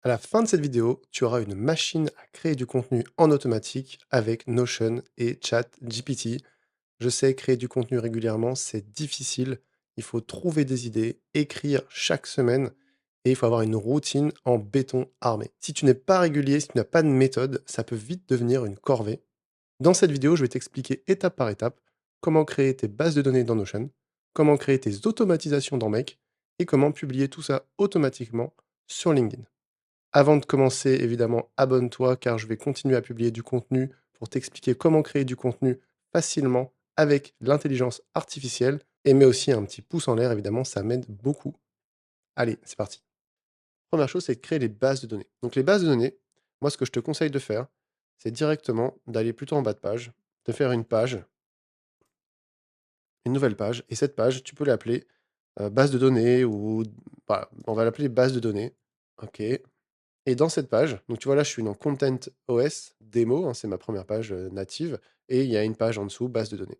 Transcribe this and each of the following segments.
À la fin de cette vidéo, tu auras une machine à créer du contenu en automatique avec Notion et ChatGPT. Je sais, créer du contenu régulièrement, c'est difficile. Il faut trouver des idées, écrire chaque semaine et il faut avoir une routine en béton armé. Si tu n'es pas régulier, si tu n'as pas de méthode, ça peut vite devenir une corvée. Dans cette vidéo, je vais t'expliquer étape par étape comment créer tes bases de données dans Notion, comment créer tes automatisations dans Make et comment publier tout ça automatiquement sur LinkedIn. Avant de commencer, évidemment, abonne-toi car je vais continuer à publier du contenu pour t'expliquer comment créer du contenu facilement avec l'intelligence artificielle et mets aussi un petit pouce en l'air, évidemment, ça m'aide beaucoup. Allez, c'est parti. Première chose, c'est de créer les bases de données. Donc les bases de données, moi ce que je te conseille de faire, c'est directement d'aller plutôt en bas de page, de faire une nouvelle page, et cette page, tu peux l'appeler base de données ou voilà, on va l'appeler base de données. Ok. Et dans cette page, donc tu vois là, je suis dans Content OS démo, hein, c'est ma première page native, et il y a une page en dessous, base de données.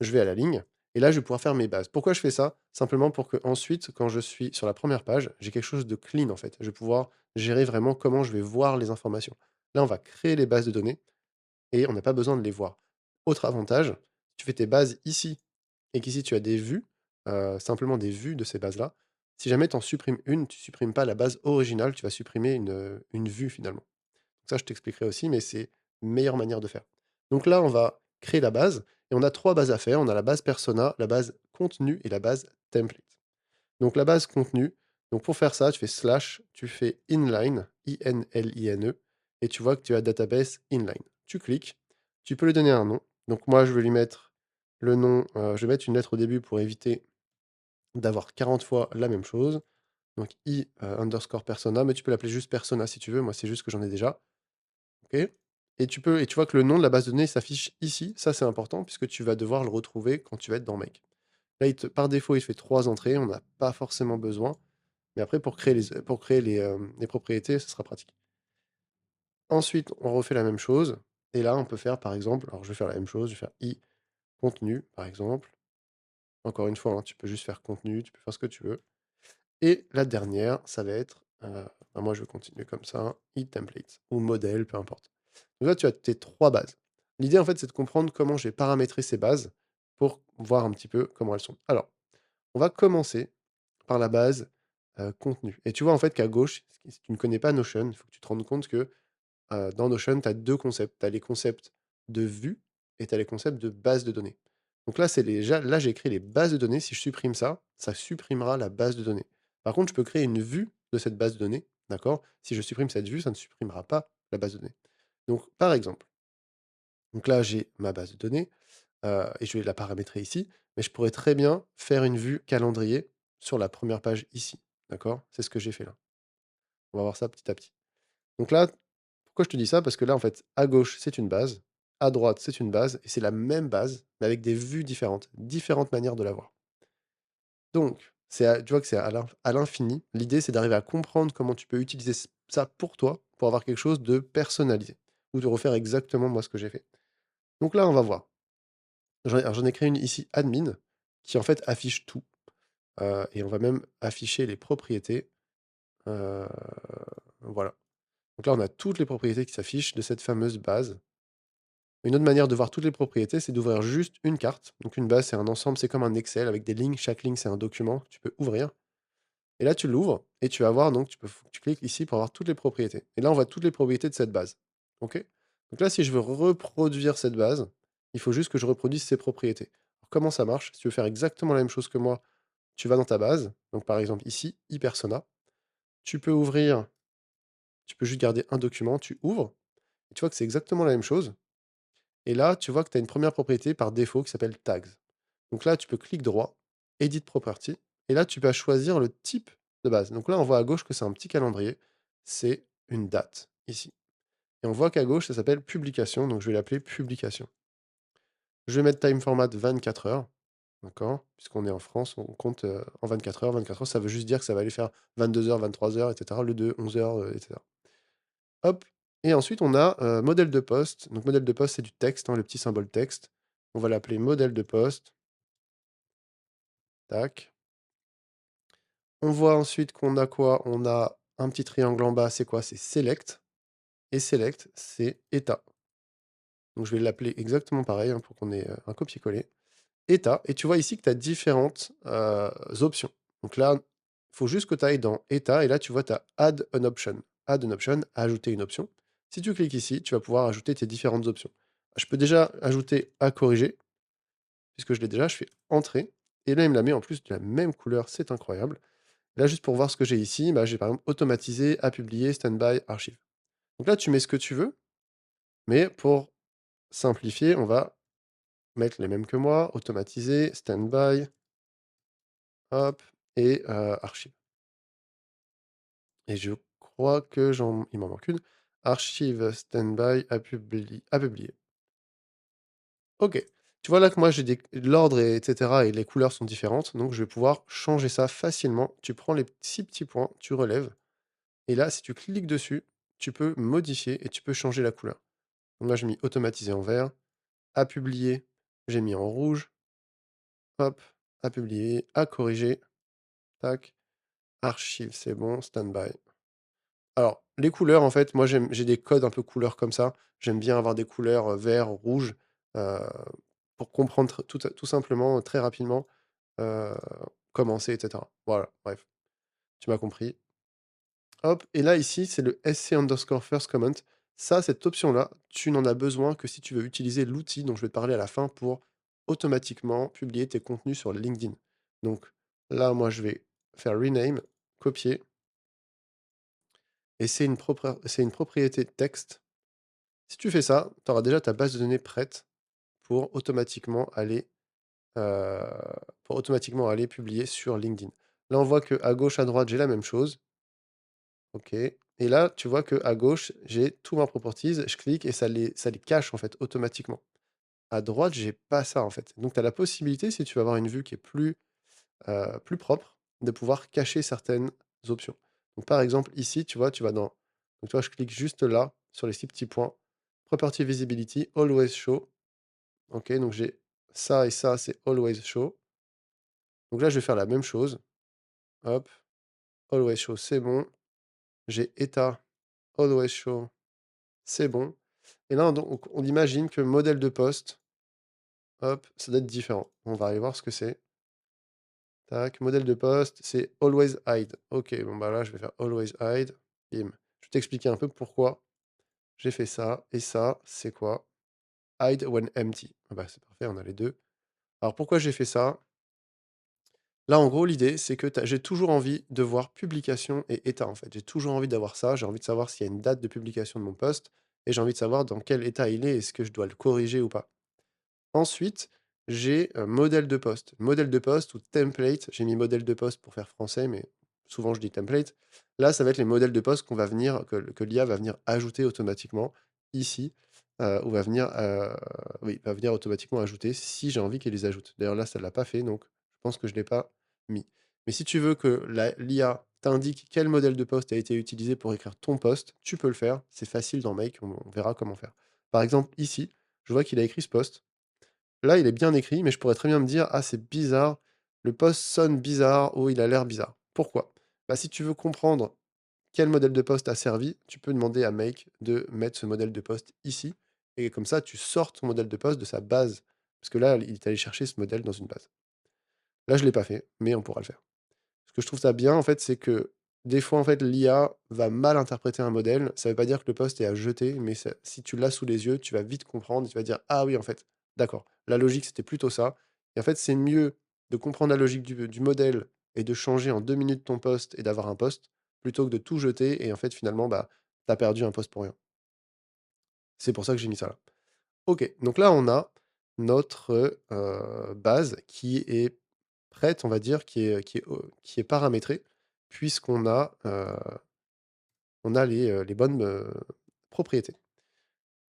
Je vais à la ligne, et là, je vais pouvoir faire mes bases. Pourquoi je fais ça? Simplement pour que ensuite, quand je suis sur la première page, j'ai quelque chose de clean en fait. Je vais pouvoir gérer vraiment comment je vais voir les informations. Là, on va créer les bases de données, et on n'a pas besoin de les voir. Autre avantage, tu fais tes bases ici, et qu'ici tu as des vues, simplement des vues de ces bases-là. Si jamais tu en supprimes une, tu supprimes pas la base originale, tu vas supprimer une vue finalement. Donc ça, je t'expliquerai aussi, mais c'est une meilleure manière de faire. Donc là, on va créer la base, et on a 3 bases à faire. On a la base persona, la base contenu et la base template. Donc la base contenu, donc pour faire ça, tu fais slash, tu fais inline, I-N-L-I-N-E, et tu vois que tu as database inline. Tu cliques, tu peux lui donner un nom. Donc moi, je vais lui mettre le nom, je vais mettre une lettre au début pour éviter d'avoir 40 fois la même chose. Donc i underscore persona, mais tu peux l'appeler juste persona si tu veux. Moi, c'est juste que j'en ai déjà. OK. Et tu vois que le nom de la base de données s'affiche ici. Ça, c'est important puisque tu vas devoir le retrouver quand tu vas être dans Make. Là, par défaut, il fait 3 entrées. On n'a pas forcément besoin. Mais après, pour créer les propriétés, ce sera pratique. Ensuite, on refait la même chose. Et là, on peut faire, par exemple, alors je vais faire la même chose. Je vais faire i contenu, par exemple. Encore une fois, hein, tu peux juste faire contenu, tu peux faire ce que tu veux. Et la dernière, ça va être, moi je vais continuer comme ça, e-template ou modèle, peu importe. Donc là, tu as tes 3 bases. L'idée, en fait, c'est de comprendre comment j'ai paramétré ces bases pour voir un petit peu comment elles sont. Alors, on va commencer par la base contenu. Et tu vois, en fait, qu'à gauche, si tu ne connais pas Notion, il faut que tu te rendes compte que dans Notion, tu as 2 concepts. Tu as les concepts de vue et tu as les concepts de base de données. Donc là, c'est déjà là, j'ai créé les bases de données. Si je supprime ça, ça supprimera la base de données. Par contre, je peux créer une vue de cette base de données, d'accord? Si je supprime cette vue, ça ne supprimera pas la base de données. Donc, par exemple, donc là, j'ai ma base de données, et je vais la paramétrer ici, mais je pourrais très bien faire une vue calendrier sur la première page ici, d'accord? C'est ce que j'ai fait là. On va voir ça petit à petit. Donc là, pourquoi je te dis ça? Parce que là, en fait, à gauche, c'est une base, à droite, c'est une base, et c'est la même base, mais avec des vues différentes, différentes manières de la voir. Donc, tu vois que c'est à l'infini. L'idée, c'est d'arriver à comprendre comment tu peux utiliser ça pour toi, pour avoir quelque chose de personnalisé, ou de refaire exactement moi ce que j'ai fait. Donc là, on va voir. Alors, j'en ai créé une ici, admin, qui en fait affiche tout. Et on va même afficher les propriétés. euh, voilà. Donc là, on a toutes les propriétés qui s'affichent de cette fameuse base. Une autre manière de voir toutes les propriétés, c'est d'ouvrir juste une carte. Donc une base, c'est un ensemble, c'est comme un Excel avec des lignes. Chaque ligne, c'est un document que tu peux ouvrir. Et là, tu l'ouvres et tu vas voir, donc tu cliques ici pour avoir toutes les propriétés. Et là, on voit toutes les propriétés de cette base. OK? Donc là, si je veux reproduire cette base, il faut juste que je reproduise ces propriétés. Alors, comment ça marche? Si tu veux faire exactement la même chose que moi, tu vas dans ta base. Donc par exemple ici, e-persona. Tu peux ouvrir, tu peux juste garder un document, tu ouvres, et tu vois que c'est exactement la même chose. Et là, tu vois que tu as une première propriété par défaut qui s'appelle tags. Donc là, tu peux clic droit, edit property, et là, tu vas choisir le type de base. Donc là, on voit à gauche que c'est un petit calendrier, c'est une date ici. Et on voit qu'à gauche, ça s'appelle publication, donc je vais l'appeler publication. Je vais mettre time format 24 heures, d'accord? Puisqu'on est en France, on compte en 24 heures. 24 heures, ça veut juste dire que ça va aller faire 22 heures, 23 heures, etc. Le 2, 11 heures, etc. Hop, et ensuite on a, modèle de poste. Donc modèle de poste, c'est du texte, hein, le petit symbole texte. On va l'appeler modèle de poste. Tac. On voit ensuite qu'on a quoi? On a un petit triangle en bas, c'est quoi? C'est select et select, c'est état. Donc je vais l'appeler exactement pareil, hein, pour qu'on ait, un copier-coller. État et tu vois ici que tu as différentes, options. Donc là, il faut juste que tu ailles dans état et là, tu vois, tu as add an option. Add an option, ajouter une option. Si tu cliques ici, tu vas pouvoir ajouter tes différentes options. Je peux déjà ajouter à corriger, puisque je l'ai déjà, je fais entrée et là, il me la met en plus de la même couleur, c'est incroyable. Là, juste pour voir ce que j'ai ici, bah, j'ai par exemple automatisé, à publier, standby, archive. Donc là, tu mets ce que tu veux, mais pour simplifier, on va mettre les mêmes que moi, automatiser, standby, hop et archive. Et je crois que il m'en manque une. Archive standby à publier. OK. Tu vois là que moi j'ai des l'ordre et et les couleurs sont différentes, donc je vais pouvoir changer ça facilement. Tu prends les 6 petits points, tu relèves et là, si tu cliques dessus, tu peux modifier et tu peux changer la couleur. Donc là, j'ai mis automatisé en vert, à publier, j'ai mis en rouge, hop, à publier, à corriger, tac, archive, c'est bon, standby. Alors, les couleurs, en fait, moi, j'ai des codes un peu couleurs comme ça. J'aime bien avoir des couleurs, vert, rouge, heu, pour comprendre tout simplement, très rapidement, heu, comment c'est et cetera. Voilà, bref, tu m'as compris. Hop et là, ici, c'est le sc_first comment. Ça, cette option-là, tu n'en as besoin que si tu veux utiliser l'outil dont je vais te parler à la fin pour automatiquement publier tes contenus sur LinkedIn. Donc là, moi, je vais faire rename, copier et c'est une propriété texte. Si tu fais ça, tu auras déjà ta base de données prête pour automatiquement aller, heu, publier sur LinkedIn. Là, on voit que à gauche, à droite, j'ai la même chose. OK et là, tu vois que à gauche, j'ai tout ma properties, je clique et ça les cache, en fait, automatiquement. À droite, j'ai pas ça, en fait. Donc tu as la possibilité, si tu veux avoir une vue qui est plus propre, de pouvoir cacher certaines options. Donc par exemple, ici, tu vois, tu vas dans donc tu vois, je clique juste là, sur les 6 petits points, Property Visibility, Always Show. OK, donc j'ai ça et ça, c'est Always Show. Donc là, je vais faire la même chose. Hop, Always Show, c'est bon. J'ai état, Always Show, c'est bon. Et là, donc, on imagine que modèle de poste, hop, ça doit être différent. On va aller voir ce que c'est. Tac, modèle de poste, c'est Always Hide. OK, bon, bah là, je vais faire Always Hide. Bim. Je vais t'expliquer un peu pourquoi j'ai fait ça. Et ça, c'est quoi? Hide when empty. Ah bah, c'est parfait, on a les deux. Alors, pourquoi j'ai fait ça? Là, en gros, l'idée, c'est que j'ai toujours envie de voir publication et état, en fait. J'ai toujours envie d'avoir ça. J'ai envie de savoir s'il y a une date de publication de mon post et j'ai envie de savoir dans quel état il est. Est-ce que je dois le corriger ou pas? Ensuite, j'ai, modèle de poste. Modèle de poste ou template, j'ai mis modèle de poste pour faire français, mais souvent je dis template. Là, ça va être les modèles de poste qu'on va venir que l'IA va venir ajouter automatiquement ici, ou va venir automatiquement ajouter si j'ai envie qu'elle les ajoute. D'ailleurs là, ça ne l'a pas fait, donc je pense que je ne l'ai pas mis. Mais si tu veux que l'IA t'indique quel modèle de poste a été utilisé pour écrire ton post, tu peux le faire. C'est facile dans Make, on verra comment faire. Par exemple, ici, je vois qu'il a écrit ce post. Là, il est bien écrit, mais je pourrais très bien me dire: «Ah, c'est bizarre, le post sonne bizarre ou il a l'air bizarre». Pourquoi? Bah, si tu veux comprendre quel modèle de poste a servi, tu peux demander à Make de mettre ce modèle de poste ici et comme ça, tu sors ton modèle de poste de sa base. Parce que là, il est allé chercher ce modèle dans une base. Là, je ne l'ai pas fait, mais on pourra le faire. Ce que je trouve ça bien, en fait, c'est que des fois, en fait, l'IA va mal interpréter un modèle. Ça ne veut pas dire que le poste est à jeter, mais si tu l'as sous les yeux, tu vas vite comprendre. Tu vas dire: «Ah oui, en fait, d'accord. La logique, c'était plutôt ça». Et en fait, c'est mieux de comprendre la logique du modèle et de changer en 2 minutes ton poste et d'avoir un poste, plutôt que de tout jeter et en fait, finalement, bah, tu as perdu un poste pour rien. C'est pour ça que j'ai mis ça là. OK, donc là, on a notre, base qui est prête, on va dire, qui est paramétrée puisqu'on a, on a les bonnes, propriétés.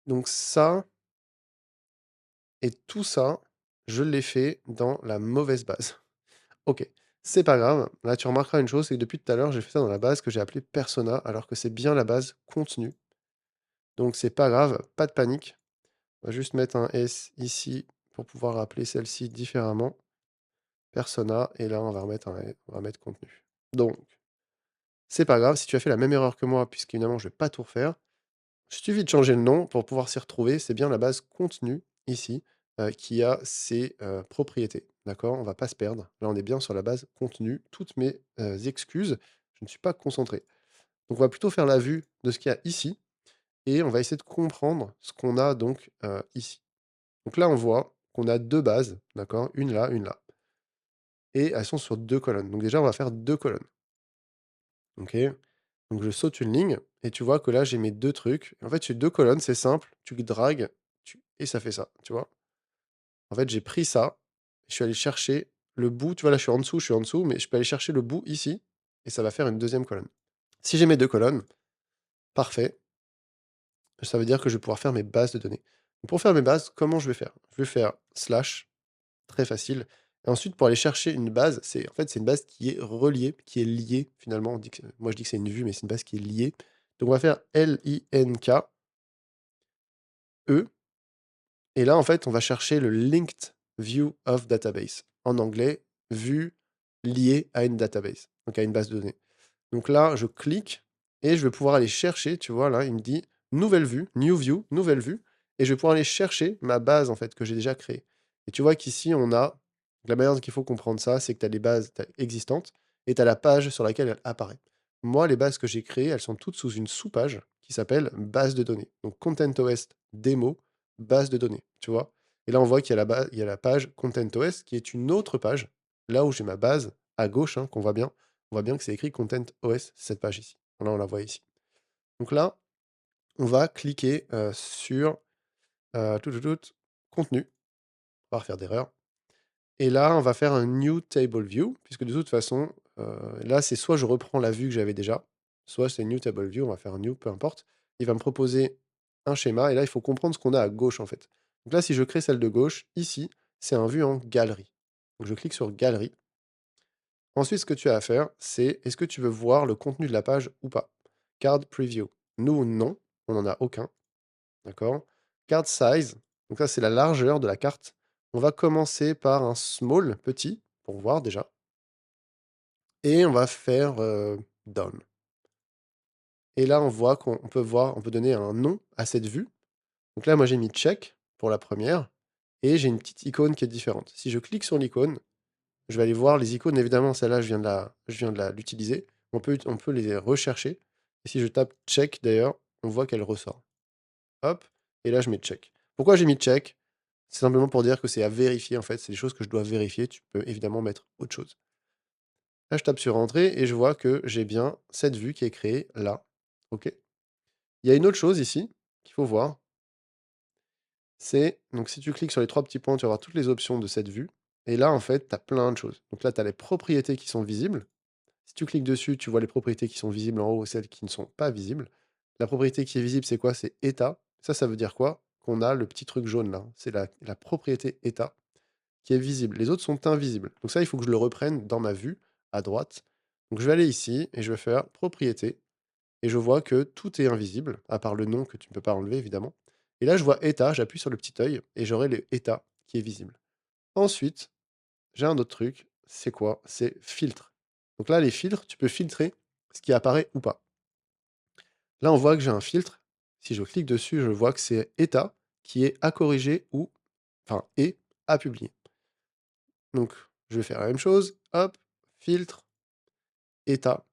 Donc ça et tout ça, je l'ai fait dans la mauvaise base. OK, c'est pas grave. Là, tu remarqueras une chose, c'est que depuis tout à l'heure, j'ai fait ça dans la base que j'ai appelée persona alors que c'est bien la base contenu. Donc c'est pas grave, pas de panique. On va juste mettre un S ici pour pouvoir appeler celle-ci différemment. Persona et là, on va remettre on va mettre contenu. Donc C'est pas grave si tu as fait la même erreur que moi, puisqu'évidemment je vais pas tout refaire. Il suffit de changer le nom pour pouvoir s'y retrouver. C'est bien la base contenu ici, qui a ces, propriétés. D'accord? On va pas se perdre. Là, on est bien sur la base contenu. Toutes mes, excuses, je ne suis pas concentré. Donc on va plutôt faire la vue de ce qu'il y a ici et on va essayer de comprendre ce qu'on a donc, ici. Donc là, on voit qu'on a 2 bases, d'accord? Une là et elles sont sur 2 colonnes. Donc déjà, on va faire 2 colonnes. OK? Donc je saute une ligne et tu vois que là, j'ai mes 2 trucs. En fait, j'ai 2 colonnes, c'est simple, tu dragues, tu et ça fait ça, tu vois? En fait, j'ai pris ça, je suis allé chercher le bout, tu vois, là, je suis en dessous, mais je peux aller chercher le bout ici et ça va faire une deuxième colonne. Si j'ai mes 2 colonnes, parfait, ça veut dire que je vais pouvoir faire mes bases de données. Donc pour faire mes bases, comment je vais faire? Je vais faire slash, très facile et ensuite pour aller chercher une base, c'est en fait, c'est une base qui est reliée, qui est liée finalement. On dit que moi, je dis que c'est une vue, mais c'est une base qui est liée. Donc on va faire LINKE et là, en fait, on va chercher le linked view of database. En anglais, vue liée à une database, donc à une base de données. Donc là, je clique et je vais pouvoir aller chercher, tu vois, là, il me dit nouvelle vue, new view, nouvelle vue, et je vais pouvoir aller chercher ma base, en fait, que j'ai déjà créée. Et tu vois qu'ici, on a, la manière qu'il faut comprendre ça, c'est que tu as les bases existantes et tu as la page sur laquelle elle apparaît. Moi, les bases que j'ai créées, elles sont toutes sous une sous-page qui s'appelle base de données. Donc ContentOS démo, base de données, tu vois. Et là, on voit qu'il y a il y a la page ContentOS qui est une autre page, là où j'ai ma base à gauche, hein, qu'on voit bien. On voit bien que c'est écrit ContentOS, cette page ici. Là, on la voit ici. Donc là, on va cliquer sur contenu, on va refaire d'erreur. Et là, on va faire un New Table View, puisque de toute façon, là, c'est soit je reprends la vue que j'avais déjà, soit c'est New Table View, on va faire un New, peu importe. Il va me proposer un schéma, et là, il faut comprendre ce qu'on a à gauche, en fait. Donc là, si je crée celle de gauche, ici, c'est un vue en galerie. Donc je clique sur Galerie. Ensuite, ce que tu as à faire, c'est est-ce que tu veux voir le contenu de la page ou pas? Card Preview. Nous, non, on n'en a aucun. D'accord? Card Size. Donc ça, c'est la largeur de la carte. On va commencer par un small, petit, pour voir déjà. Et on va faire down. Et là, on voit qu'on peut voir, on peut donner un nom à cette vue. Donc là, moi, j'ai mis check pour la première. Et j'ai une petite icône qui est différente. Si je clique sur l'icône, je vais aller voir les icônes. Évidemment, celle-là, je viens de l'utiliser. On peut les rechercher. Et si je tape check, d'ailleurs, on voit qu'elle ressort. Hop, et là, je mets check. Pourquoi j'ai mis check? C'est simplement pour dire que c'est à vérifier, en fait. C'est des choses que je dois vérifier. Tu peux évidemment mettre autre chose. Là, je tape sur entrée et je vois que j'ai bien cette vue qui est créée là. OK. Il y a une autre chose ici qu'il faut voir. C'est, donc si tu cliques sur les 3 petits points, tu vas voir toutes les options de cette vue. Et là, en fait, tu as plein de choses. Donc là, tu as les propriétés qui sont visibles. Si tu cliques dessus, tu vois les propriétés qui sont visibles en haut, celles qui ne sont pas visibles. La propriété qui est visible, c'est quoi? C'est état. Ça veut dire quoi? Qu'on a le petit truc jaune là. C'est la propriété état qui est visible. Les autres sont invisibles. Donc ça, il faut que je le reprenne dans ma vue à droite. Donc je vais aller ici et je vais faire propriété. Et je vois que tout est invisible, à part le nom que tu ne peux pas enlever évidemment. Et là, je vois état, j'appuie sur le petit œil et j'aurai l'état qui est visible. Ensuite, j'ai un autre truc, c'est quoi? C'est filtre. Donc là, les filtres, tu peux filtrer ce qui apparaît ou pas. Là, on voit que j'ai un filtre. Si je clique dessus, je vois que c'est état qui est à corriger ou, enfin, et à publier. Donc, je vais faire la même chose. Hop, filtre, état.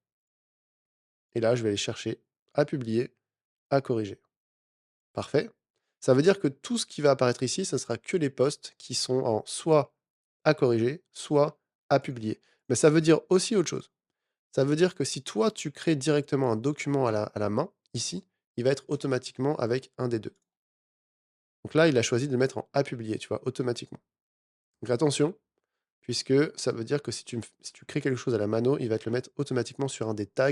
Et là, je vais aller chercher à publier, à corriger. Parfait. Ça veut dire que tout ce qui va apparaître ici, ça sera que les posts qui sont en soit à corriger, soit à publier. Mais ça veut dire aussi autre chose. Ça veut dire que si toi, tu crées directement un document à la main, ici, il va être automatiquement avec un des deux. Donc là, il a choisi de le mettre en à publier, tu vois, automatiquement. Donc attention, puisque ça veut dire que si tu crées quelque chose à la mano, il va te le mettre automatiquement sur un des tags.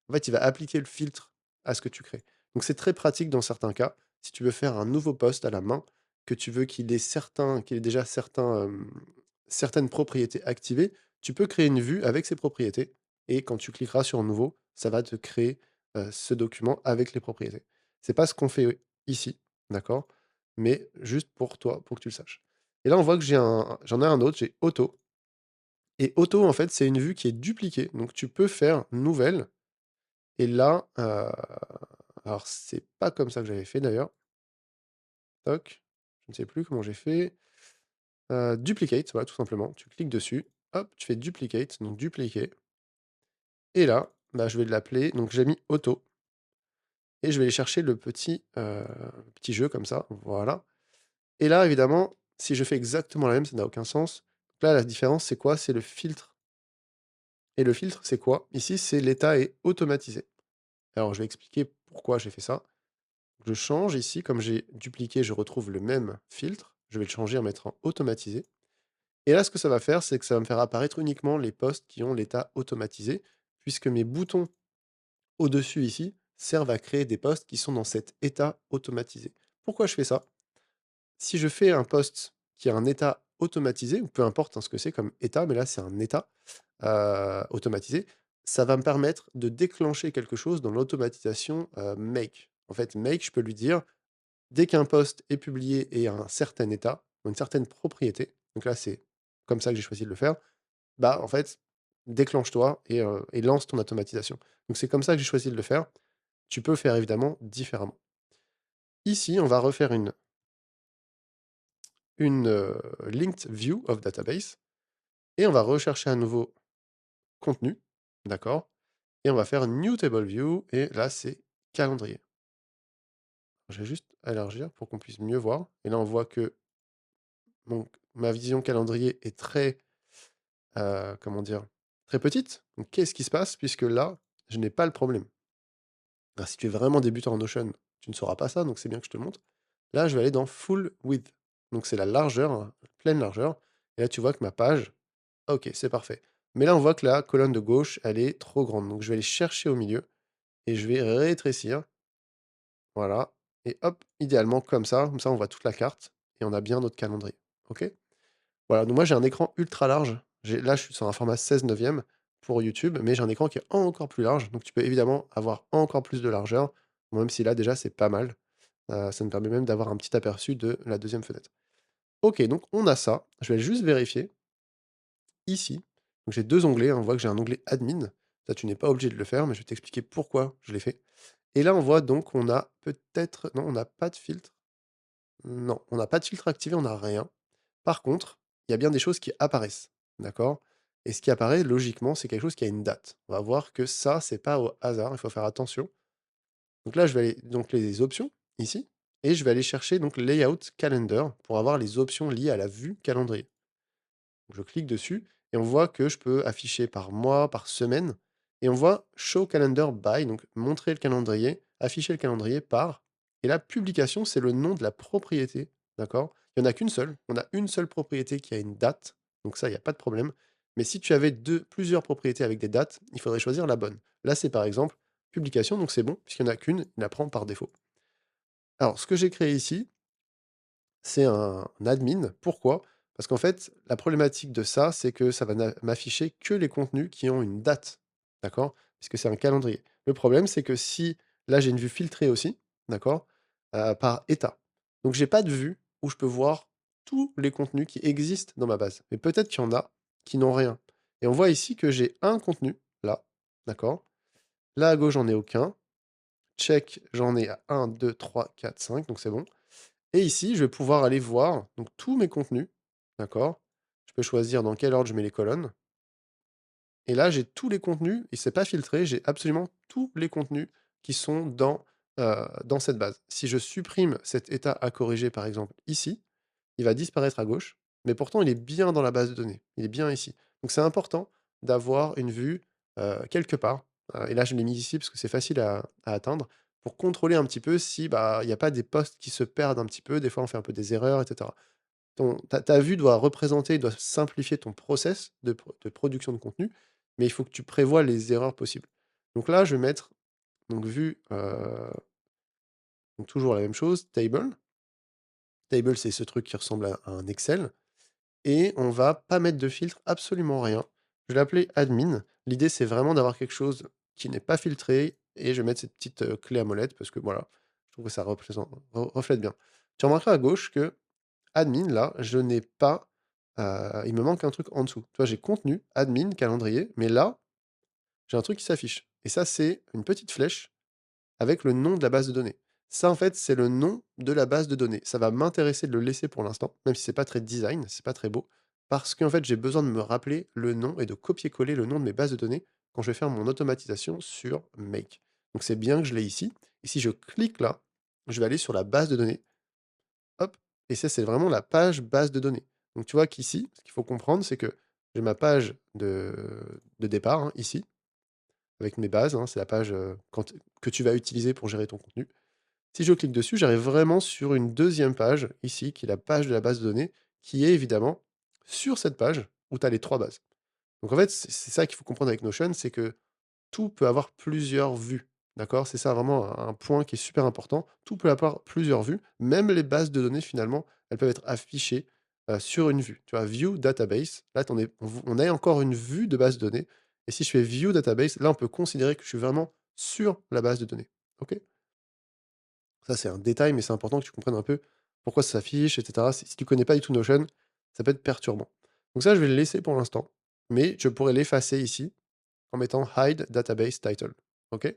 En fait, il va appliquer le filtre à ce que tu crées. Donc c'est très pratique dans certains cas. Si tu veux faire un nouveau post à la main, que tu veux qu'il ait déjà certaines propriétés activées, tu peux créer une vue avec ces propriétés. Et quand tu cliqueras sur nouveau, ça va te créer ce document avec les propriétés. C'est pas ce qu'on fait ici, d'accord? Mais juste pour toi, pour que tu le saches. Et là, on voit que j'en ai un autre, j'ai auto. Et auto, en fait, c'est une vue qui est dupliquée. Donc tu peux faire nouvelle. Et là, alors c'est pas comme ça que j'avais fait d'ailleurs. Toc, je ne sais plus comment j'ai fait. Duplicate, voilà, tout simplement. Tu cliques dessus, hop, tu fais duplicate, donc dupliquer. Et là, bah, je vais l'appeler, donc j'ai mis auto, et je vais aller chercher le petit jeu comme ça, voilà. Et là, évidemment, si je fais exactement la même, ça n'a aucun sens. Donc là, la différence, c'est quoi? C'est le filtre. Et le filtre, c'est quoi? Ici, c'est l'état est automatisé. Alors, je vais expliquer pourquoi j'ai fait ça. Je change ici, comme j'ai dupliqué, je retrouve le même filtre. Je vais le changer en mettant automatisé. Et là, ce que ça va faire, c'est que ça va me faire apparaître uniquement les posts qui ont l'état automatisé, puisque mes boutons au-dessus ici servent à créer des posts qui sont dans cet état automatisé. Pourquoi je fais ça? Si je fais un post qui a un état automatisé, ou peu importe hein, ce que c'est comme état, mais là c'est un état automatisé, ça va me permettre de déclencher quelque chose dans l'automatisation make. En fait, make, je peux lui dire, dès qu'un post est publié et a un certain état, une certaine propriété, donc là c'est comme ça que j'ai choisi de le faire, bah en fait, déclenche-toi et lance ton automatisation. Donc c'est comme ça que j'ai choisi de le faire. Tu peux faire évidemment différemment. Ici, on va refaire une linked view of database et on va rechercher un nouveau contenu, d'accord? Et on va faire new table view et là, c'est calendrier. Je vais juste élargir pour qu'on puisse mieux voir et là, on voit que ma vision calendrier est très, comment dire? Très petite. Donc qu'est-ce qui se passe? Puisque là, je n'ai pas le problème. Alors si tu es vraiment débutant en Notion, tu ne sauras pas ça, donc c'est bien que je te le montre. Là, je vais aller dans full width. Donc c'est la largeur, hein, pleine largeur et là, tu vois que ma page OK, c'est parfait. Mais là, on voit que la colonne de gauche, elle est trop grande. Donc je vais aller chercher au milieu et je vais rétrécir. Voilà. Et hop, idéalement comme ça on voit toute la carte et on a bien notre calendrier. OK? Voilà, donc moi j'ai un écran ultra large. Là, je suis sur un format 16/9 pour YouTube, mais j'ai un écran qui est encore plus large. Donc tu peux évidemment avoir encore plus de largeur, même si là déjà c'est pas mal. Ça me permet même d'avoir un petit aperçu de la deuxième fenêtre. OK, donc on a ça. Je vais juste vérifier. Ici, donc j'ai 2 onglets, hein, on voit que j'ai un onglet admin. Ça, tu n'es pas obligé de le faire, mais je vais t'expliquer pourquoi je l'ai fait. Et là, on voit donc qu'on a peut-être non, on n'a pas de filtre. Non, on n'a pas de filtre activé, on n'a rien. Par contre, il y a bien des choses qui apparaissent, d'accord? Et ce qui apparaît, logiquement, c'est quelque chose qui a une date. On va voir que ça, c'est pas au hasard, il faut faire attention. Donc là, je vais aller donc les options, ici, et je vais aller chercher donc layout calendar pour avoir les options liées à la vue calendrier. Je clique dessus et on voit que je peux afficher par mois, par semaine et on voit show calendar by, donc montrer le calendrier, afficher le calendrier par et la publication, c'est le nom de la propriété, d'accord? Il y en a qu'une seule, on a une seule propriété qui a une date, donc ça, il y a pas de problème. Mais si tu avais plusieurs propriétés avec des dates, il faudrait choisir la bonne. Là, c'est par exemple publication, donc c'est bon, puisqu'il n'y en a qu'une, il la prend par défaut. Alors, ce que j'ai créé ici, c'est un admin. Pourquoi? Parce qu'en fait, la problématique de ça, c'est que ça va m'afficher que les contenus qui ont une date. D'accord? Puisque c'est un calendrier. Le problème, c'est que si là, j'ai une vue filtrée aussi, d'accord? Par état. Donc, j'ai pas de vue où je peux voir tous les contenus qui existent dans ma base. Mais peut-être qu'il y en a qui n'ont rien. Et on voit ici que j'ai un contenu, là, d'accord? Là, à gauche, j'en ai aucun. Check, j'en ai à 1, 2, 3, 4, 5, donc c'est bon. Et ici, je vais pouvoir aller voir donc tous mes contenus, d'accord? Je peux choisir dans quel ordre je mets les colonnes. Et là, j'ai tous les contenus, et c'est pas filtré, j'ai absolument tous les contenus qui sont dans cette base. Si je supprime cet état à corriger, par exemple, ici, il va disparaître à gauche, mais pourtant il est bien dans la base de données. Il est bien ici. Donc c'est important d'avoir une vue quelque part. Et là, je l'ai mis ici parce que c'est facile à atteindre pour contrôler un petit peu si bah il n'y a pas des postes qui se perdent un petit peu. Des fois, on fait un peu des erreurs, etc. Ta vue doit représenter, doit simplifier ton process de production de contenu, mais il faut que tu prévois les erreurs possibles. Donc là, je vais mettre donc vue, donc toujours la même chose, table. Table, c'est ce truc qui ressemble à un Excel. Et on va pas mettre de filtre, absolument rien. Je vais l'appeler admin. L'idée, c'est vraiment d'avoir quelque chose qui n'est pas filtré et je vais mettre cette petite, clé à molette parce que voilà, je trouve que ça reflète bien. Tu remarqueras à gauche que admin, là, je n'ai pas, il me manque un truc en dessous. Tu vois, j'ai contenu, admin, calendrier, mais là, j'ai un truc qui s'affiche. Et ça, c'est une petite flèche avec le nom de la base de données. Ça, en fait, c'est le nom de la base de données. Ça va m'intéresser de le laisser pour l'instant, même si c'est pas très design, c'est pas très beau, parce qu'en fait, j'ai besoin de me rappeler le nom et de copier-coller le nom de mes bases de données quand je vais faire mon automatisation sur Make. Donc c'est bien que je l'ai ici. Et si je clique là, je vais aller sur la base de données. Hop, et ça, c'est vraiment la page base de données. Donc tu vois qu'ici, ce qu'il faut comprendre, c'est que j'ai ma page de départ, hein, ici, avec mes bases, hein, c'est la page que tu vas utiliser pour gérer ton contenu. Si je clique dessus, j'arrive vraiment sur une deuxième page, ici, qui est la page de la base de données, qui est évidemment sur cette page où tu as les 3 bases. Donc en fait, c'est ça qu'il faut comprendre avec Notion, c'est que tout peut avoir plusieurs vues. D'accord? C'est ça vraiment un point qui est super important. Tout peut avoir plusieurs vues. Même les bases de données, finalement, elles peuvent être affichées sur une vue. Tu vois, View Database, là, on a encore une vue de base de données. Et si je fais View Database, là, on peut considérer que je suis vraiment sur la base de données. OK? Ça, c'est un détail, mais c'est important que tu comprennes un peu pourquoi ça s'affiche, etc. Si tu connais pas du tout Notion, ça peut être perturbant. Donc ça, je vais le laisser pour l'instant, mais je pourrais l'effacer ici en mettant hide database title. OK?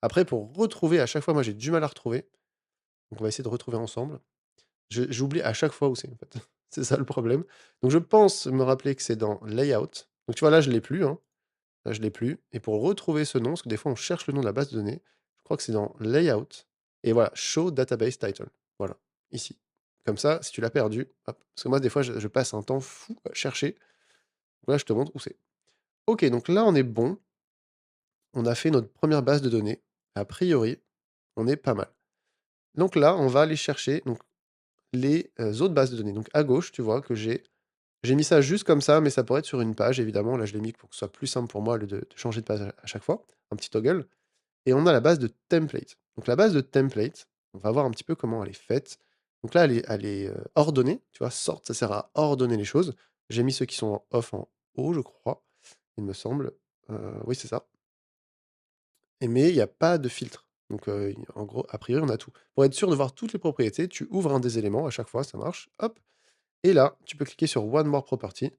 Après, pour retrouver à chaque fois, moi j'ai du mal à retrouver. Donc on va essayer de retrouver ensemble. J'oublie à chaque fois où c'est en fait. C'est ça le problème. Donc je pense me rappeler que c'est dans layout. Donc tu vois là, je l'ai plus, hein. Là, je l'ai plus. Et pour retrouver ce nom, parce que des fois on cherche le nom de la base de données, je crois que c'est dans layout. Et voilà, show database title. Voilà, ici. Comme ça, si tu l'as perdu, hop. Parce que moi, des fois, je passe un temps fou à chercher. Voilà, je te montre où c'est. Ok, donc là, on est bon. On a fait notre première base de données. A priori, on est pas mal. Donc là, on va aller chercher donc, les autres bases de données. Donc à gauche, tu vois que j'ai mis ça juste comme ça, mais ça pourrait être sur une page, évidemment. Là, je l'ai mis pour que ce soit plus simple pour moi au lieu de changer de page à chaque fois. Un petit toggle. Et on a la base de template. Donc la base de template, on va voir un petit peu comment elle est faite. Donc là, elle est ordonnée. Tu vois, sort, ça sert à ordonner les choses. J'ai mis ceux qui sont en off en haut, je crois, il me semble. Oui, c'est ça. Mais il y a pas de filtre. Donc, en gros, a priori, on a tout. Pour être sûr de voir toutes les propriétés, tu ouvres un des éléments à chaque fois, ça marche, hop, et là, tu peux cliquer sur One More Property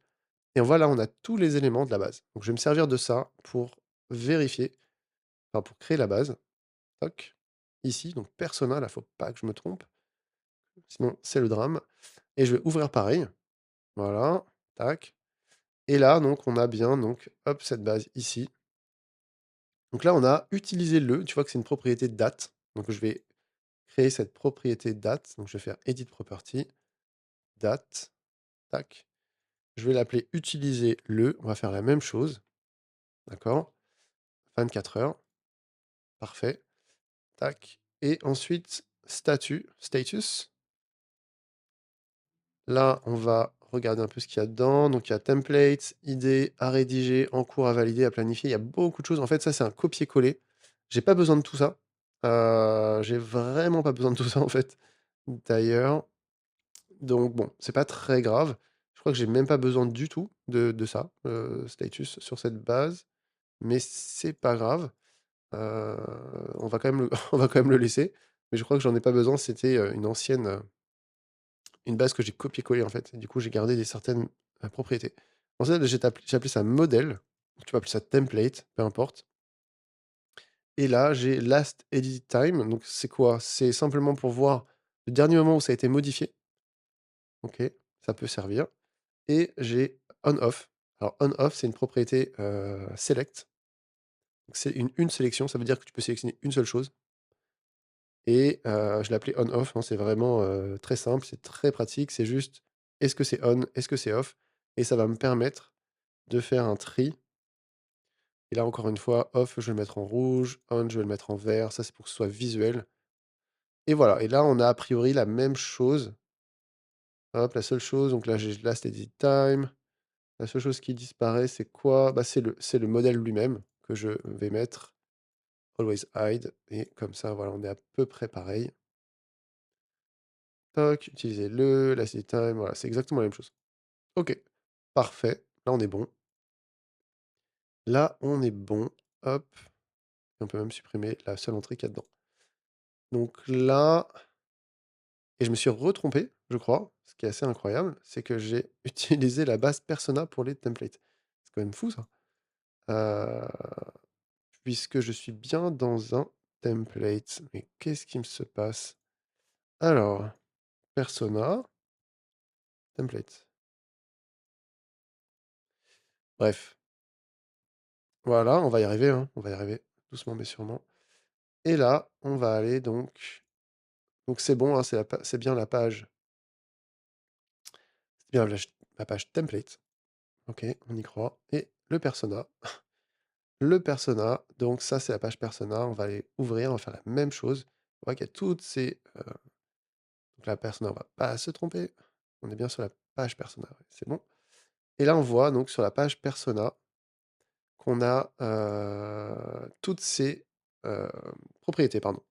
et voilà, on a tous les éléments de la base. Donc je vais me servir de ça pour vérifier, enfin, pour créer la base. Toc, ici, donc persona, là, faut pas que je me trompe, sinon c'est le drame et je vais ouvrir pareil. Voilà, tac, et là, donc on a bien, donc hop, cette base ici. Donc là, on a utilisé le, tu vois que c'est une propriété date, donc je vais créer cette propriété date. Donc je vais faire edit property, date, tac. Je vais l'appeler utiliser le. On va faire la même chose. D'accord? 24 heures. Parfait. Tac. Et ensuite, statut, status. Là, on va regarder un peu ce qu'il y a dedans. Donc, il y a template, idée, à rédiger, en cours, à valider, à planifier. Il y a beaucoup de choses. En fait, ça, c'est un copier-coller. J'ai pas besoin de tout ça. J'ai vraiment pas besoin de tout ça, en fait. D'ailleurs, donc bon, c'est pas très grave. Je crois que j'ai même pas besoin du tout de ça, status sur cette base, mais c'est pas grave. Heu, on va quand même le on va quand même le laisser, mais je crois que j'en ai pas besoin. C'était, une ancienne, une base que j'ai copié-collé en fait et du coup, j'ai gardé des certaines, propriétés. Ensuite, j'ai appelé ça modèle, tu peux appeler ça template, peu importe et là, j'ai last edit time, donc c'est quoi? C'est simplement pour voir le dernier moment où ça a été modifié. OK, ça peut servir. Et j'ai on off. Alors on off, c'est une propriété, select. Donc c'est une sélection, ça veut dire que tu peux sélectionner une seule chose et je l'ai appelé on off, hein, c'est vraiment, très simple, c'est très pratique, c'est juste est-ce que c'est on? Est-ce que c'est off? Et ça va me permettre de faire un tri et là encore une fois, off, je vais le mettre en rouge, on, je vais le mettre en vert, ça c'est pour que ce soit visuel et voilà et là on a a priori la même chose. Hop, la seule chose donc là j'ai last edit time. La seule chose qui disparaît, c'est quoi? Bah, c'est le modèle lui-même que je vais mettre always hide et comme ça, voilà, on est à peu près pareil. Toc, utiliser le, la time, voilà, c'est exactement la même chose. OK, parfait. Là, on est bon. Là, on est bon. Hop, on peut même supprimer la seule entrée qu'il y a dedans. Donc là et je me suis retrompé, je crois, ce qui est assez incroyable, c'est que j'ai utilisé la base persona pour les templates. C'est quand même fou ça. Heu puisque je suis bien dans un template. Mais qu'est-ce qui me se passe? Alors, persona, template. Bref, voilà, on va y arriver, hein, on va y arriver, doucement mais sûrement. Et là, on va aller donc c'est bon, hein, c'est bien la page c'est bien la page template. OK, on y croit et le persona. Le persona, donc ça, c'est la page persona, on va aller ouvrir, on va faire la même chose. On voit qu'il y a toutes ces, donc la persona, on va pas se tromper. On est bien sur la page persona, ouais, c'est bon. Et là, on voit donc sur la page persona qu'on a, toutes ces, hem, propriétés, pardon.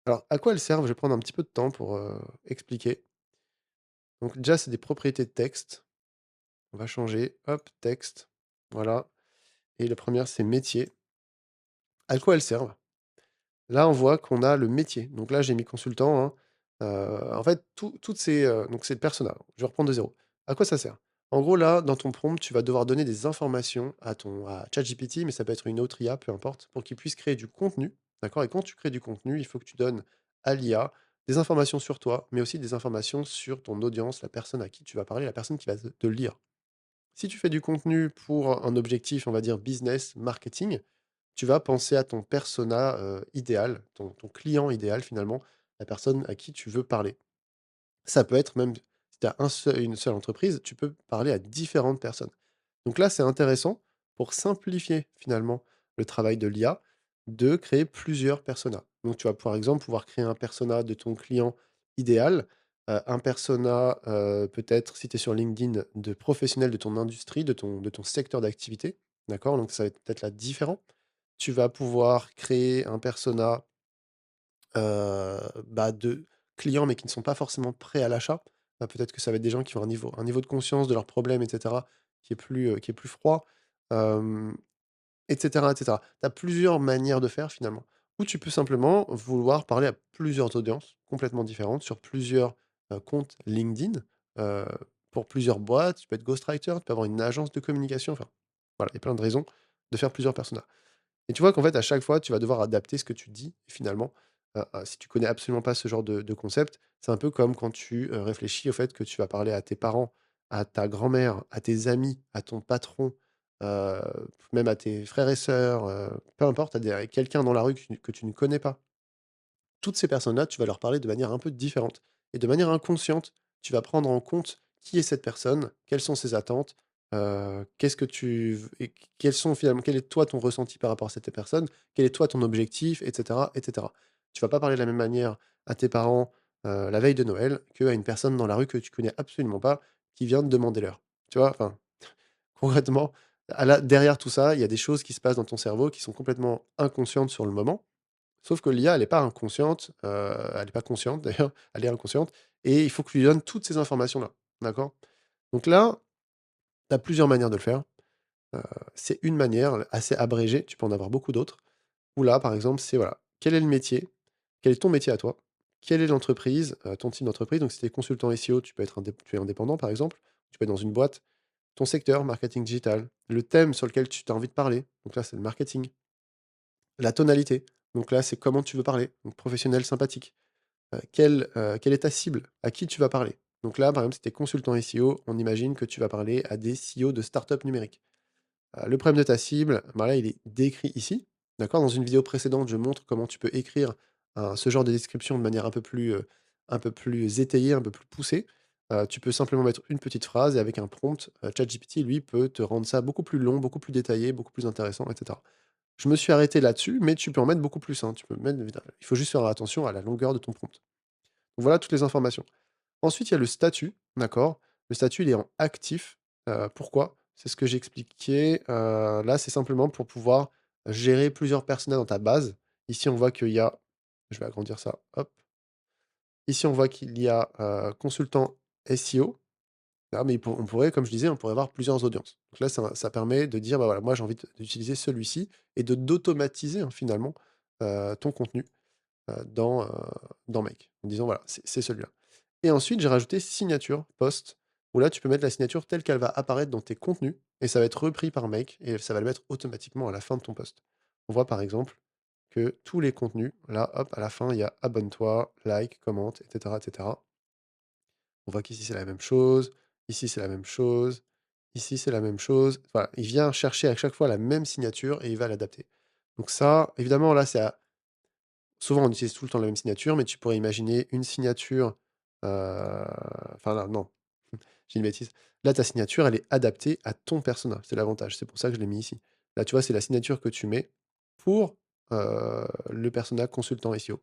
Alors, à quoi elles servent? Je vais prendre un petit peu de temps pour, expliquer. Donc déjà, c'est des propriétés de texte. On va changer, hop, texte, voilà. Et la première, c'est métier. À quoi elles servent? Là, on voit qu'on a le métier. Donc là, j'ai mis consultant, hein. En fait, toutes ces, donc c'est le persona. Je vais reprendre de zéro. À quoi ça sert? En gros, là, dans ton prompt, tu vas devoir donner des informations à ChatGPT, mais ça peut être une autre IA, peu importe, pour qu'il puisse créer du contenu, d'accord? Et quand tu crées du contenu, il faut que tu donnes à l'IA des informations sur toi, mais aussi des informations sur ton audience, la personne à qui tu vas parler, la personne qui va te lire. Si tu fais du contenu pour un objectif, on va dire business, marketing, tu vas penser à ton persona, idéal, ton client idéal finalement, la personne à qui tu veux parler. Ça peut être même si tu as une seule entreprise, tu peux parler à différentes personnes. Donc là, c'est intéressant pour simplifier finalement le travail de l'IA, de créer plusieurs personas. Donc tu vas par exemple pouvoir créer un persona de ton client idéal, un persona, peut-être si tu es sur LinkedIn, de professionnel de ton industrie, de ton secteur d'activité, d'accord? Donc ça va être peut-être là différent. Tu vas pouvoir créer un persona de clients, mais qui ne sont pas forcément prêts à l'achat. Peut-être que ça va être des gens qui ont un niveau de conscience de leurs problèmes et cetera, qui est plus froid, hem, et cetera et cetera. Tu as plusieurs manières de faire finalement. Ou tu peux simplement vouloir parler à plusieurs audiences complètement différentes sur plusieurs, comptes LinkedIn, heu, pour plusieurs boîtes. Tu peux être ghostwriter, tu peux avoir une agence de communication, enfin, voilà, il y a plein de raisons de faire plusieurs personas. Et tu vois qu'en fait, à chaque fois, tu vas devoir adapter ce que tu dis et finalement, si tu connais absolument pas ce genre de concept, c'est un peu comme quand tu, réfléchis au fait que tu vas parler à tes parents, à ta grand-mère, à tes amis, à ton patron, heu, même à tes frères et sœurs, peu importe, à quelqu'un dans la rue que tu ne connais pas. Toutes ces personnes-là, tu vas leur parler de manière un peu différente et de manière inconsciente, tu vas prendre en compte qui est cette personne, quelles sont ses attentes, qu'est-ce que tu v et quels sont finalement quel est toi ton ressenti par rapport à cette personne, quel est toi ton objectif et cetera et cetera. Tu vas pas parler de la même manière à tes parents, la veille de Noël, qu'à une personne dans la rue que tu connais absolument pas, qui vient te demander l'heure. Tu vois? Enfin, concrètement, derrière tout ça, il y a des choses qui se passent dans ton cerveau qui sont complètement inconscientes sur le moment. Sauf que l'IA, elle est pas inconsciente, elle est pas consciente d'ailleurs, elle est inconsciente et il faut que tu lui donnes toutes ces informations-là, d'accord? Donc là, tu as plusieurs manières de le faire. Heu, c'est une manière assez abrégée, tu peux en avoir beaucoup d'autres, où là, par exemple, c'est voilà, quel est le métier? Quel est ton métier à toi? Quelle est l'entreprise, ton type d'entreprise? Donc si tu es consultant SEO, tu es indépendant, par exemple, tu peux être dans une boîte. Ton secteur, marketing digital. Le thème sur lequel tu as envie de parler, donc là, c'est le marketing. La tonalité, donc là, c'est comment tu veux parler, donc professionnel, sympathique. Quelle est ta cible? À qui tu vas parler? Donc là, par exemple, si tu es consultant SEO, on imagine que tu vas parler à des CEO de start-up numériques. Le problème de ta cible, bah, là, il est décrit ici, d'accord? Dans une vidéo précédente, je montre comment tu peux écrire ce genre de description de manière un peu plus étayée, un peu plus poussée. Tu peux simplement mettre une petite phrase et avec un prompt, ChatGPT, lui, peut te rendre ça beaucoup plus long, beaucoup plus détaillé, beaucoup plus intéressant et cetera. Je me suis arrêté là-dessus, mais tu peux en mettre beaucoup plus, hein. Tu peux mettre il faut juste faire attention à la longueur de ton prompt. Donc voilà toutes les informations. Ensuite, il y a le statut, d'accord? Le statut, il est en actif. Pourquoi? C'est ce que j'expliquais, là, c'est simplement pour pouvoir gérer plusieurs personas dans ta base. Ici, on voit qu'il y a je vais agrandir ça, hop. Ici, on voit qu'il y a, consultant SEO. Ah, mais on pourrait, comme je disais, on pourrait avoir plusieurs audiences. Donc là, ça permet de dire: «Bah, voilà, moi, j'ai envie d'utiliser celui-ci» et d'automatiser, hein, finalement, ton contenu, dans Make. En disant: «Voilà, c'est celui-là». Et ensuite, j'ai rajouté signature post, où là, tu peux mettre la signature telle qu'elle va apparaître dans tes contenus et ça va être repris par Make et ça va le mettre automatiquement à la fin de ton post. on voit par exemple que tous les contenus, là, hop, à la fin, il y a abonne-toi, like, commente, etc., etc. On voit qu'ici, c'est la même chose, ici, c'est la même chose, ici, c'est la même chose. Voilà, il vient chercher à chaque fois la même signature et il va l'adapter. Donc ça, évidemment, là, souvent, on utilise tout le temps la même signature, mais tu pourrais imaginer une signature, enfin là, non, j'ai une bêtise. Là, ta signature, elle est adaptée à ton persona, c'est l'avantage, c'est pour ça que je l'ai mis ici. Là, tu vois, c'est la signature que tu mets pour, le persona consultant SEO.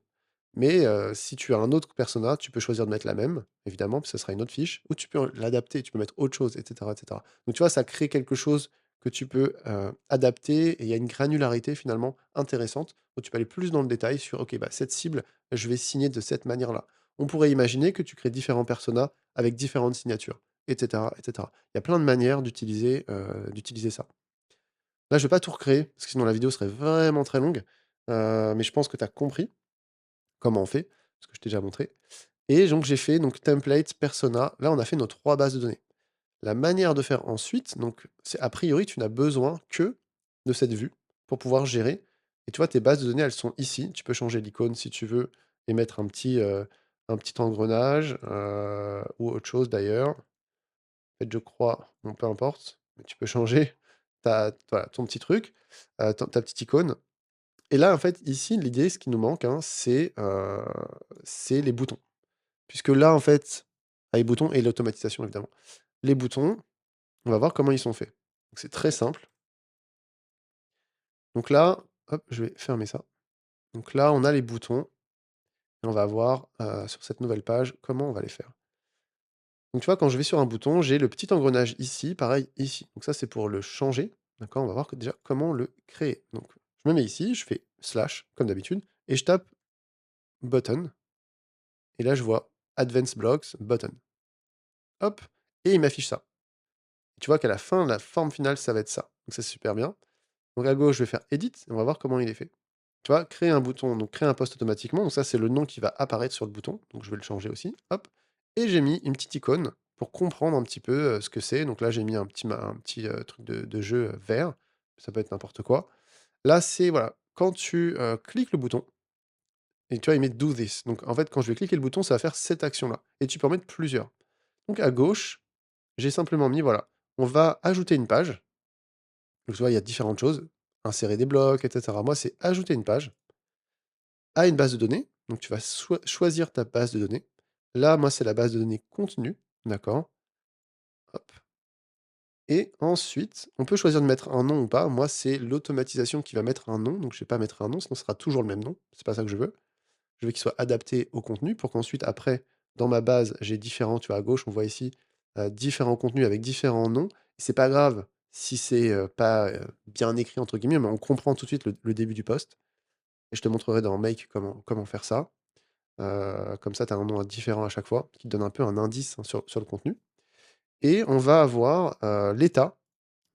Mais si tu as un autre persona, tu peux choisir de mettre la même, évidemment, puis ça sera une autre fiche, ou tu peux l'adapter, tu peux mettre autre chose, et cetera, et cetera. Donc tu vois, ça crée quelque chose que tu peux, adapter et il y a une granularité finalement intéressante, où tu peux aller plus dans le détail sur: «OK, bah, cette cible, je vais signer de cette manière-là». On pourrait imaginer que tu crées différents personas avec différentes signatures, et cetera, et cetera. Il y a plein de manières d'utiliser ça. Là, je vais pas tout recréer, parce que sinon la vidéo serait vraiment très longue, mais je pense que tu as compris comment on fait, parce que je t'ai déjà montré. Et donc j'ai fait donc template, persona. Là, on a fait nos 3 bases de données. La manière de faire ensuite, donc c'est a priori, tu n'as besoin que de cette vue pour pouvoir gérer. Et tu vois, tes bases de données, elles sont ici. Tu peux changer l'icône si tu veux et mettre un petit engrenage, ou autre chose d'ailleurs. En fait, je crois, bon, peu importe, mais tu peux changer voilà, ton petit truc, ta petite icône. Et là, en fait, ici, l'idée, ce qui nous manque, hein, c'est les boutons. Puisque là, en fait, les boutons et l'automatisation, évidemment. Les boutons, on va voir comment ils sont faits. Donc c'est très simple. Donc là, hop, je vais fermer ça. Donc là, on a les boutons et on va voir, sur cette nouvelle page, comment on va les faire. Donc tu vois, quand je vais sur un bouton, j'ai le petit engrenage ici, pareil ici. Donc ça, c'est pour le changer. D'accord? On va voir déjà comment le créer. Donc je me mets ici, je fais slash, comme d'habitude, et je tape button. Et là, je vois Advanced Blocks Button. Hop, et il m'affiche ça. Tu vois qu'à la fin, la forme finale, ça va être ça. Donc ça, c'est super bien. Donc à gauche, je vais faire Edit, et on va voir comment il est fait. Tu vois, créer un bouton, donc créer un post automatiquement. Donc ça, c'est le nom qui va apparaître sur le bouton. Donc je vais le changer aussi. Hop. Et j'ai mis une petite icône pour comprendre un petit peu ce que c'est. Donc là, j'ai mis un petit truc de jeu vert. Ça peut être n'importe quoi. Là, c'est, voilà, quand tu cliques le bouton, et tu vois, il met Do This. Donc en fait, quand je vais cliquer le bouton, ça va faire cette action-là. Et tu peux en mettre plusieurs. Donc à gauche, j'ai simplement mis, voilà, on va ajouter une page. Donc tu vois, il y a différentes choses, insérer des blocs, et cetera. Moi, c'est ajouter une page à une base de données. Donc tu vas choisir ta base de données. Là, moi, c'est la base de données contenu, d'accord? Hop. Et ensuite, on peut choisir de mettre un nom ou pas. Moi, c'est l'automatisation qui va mettre un nom, donc je ne vais pas mettre un nom, sinon ce sera toujours le même nom. C'est pas ça que je veux. Je veux qu'il soit adapté au contenu pour qu'ensuite, après, dans ma base, j'ai différents, tu vois, à gauche, on voit ici, différents contenus avec différents noms. C'est pas grave si c'est, pas, bien écrit entre guillemets, mais on comprend tout de suite le début du post et je te montrerai dans Make comment faire ça. Comme ça, tu as un nom différent à chaque fois, qui te donne un peu un indice, hein, sur le contenu et on va avoir, l'état.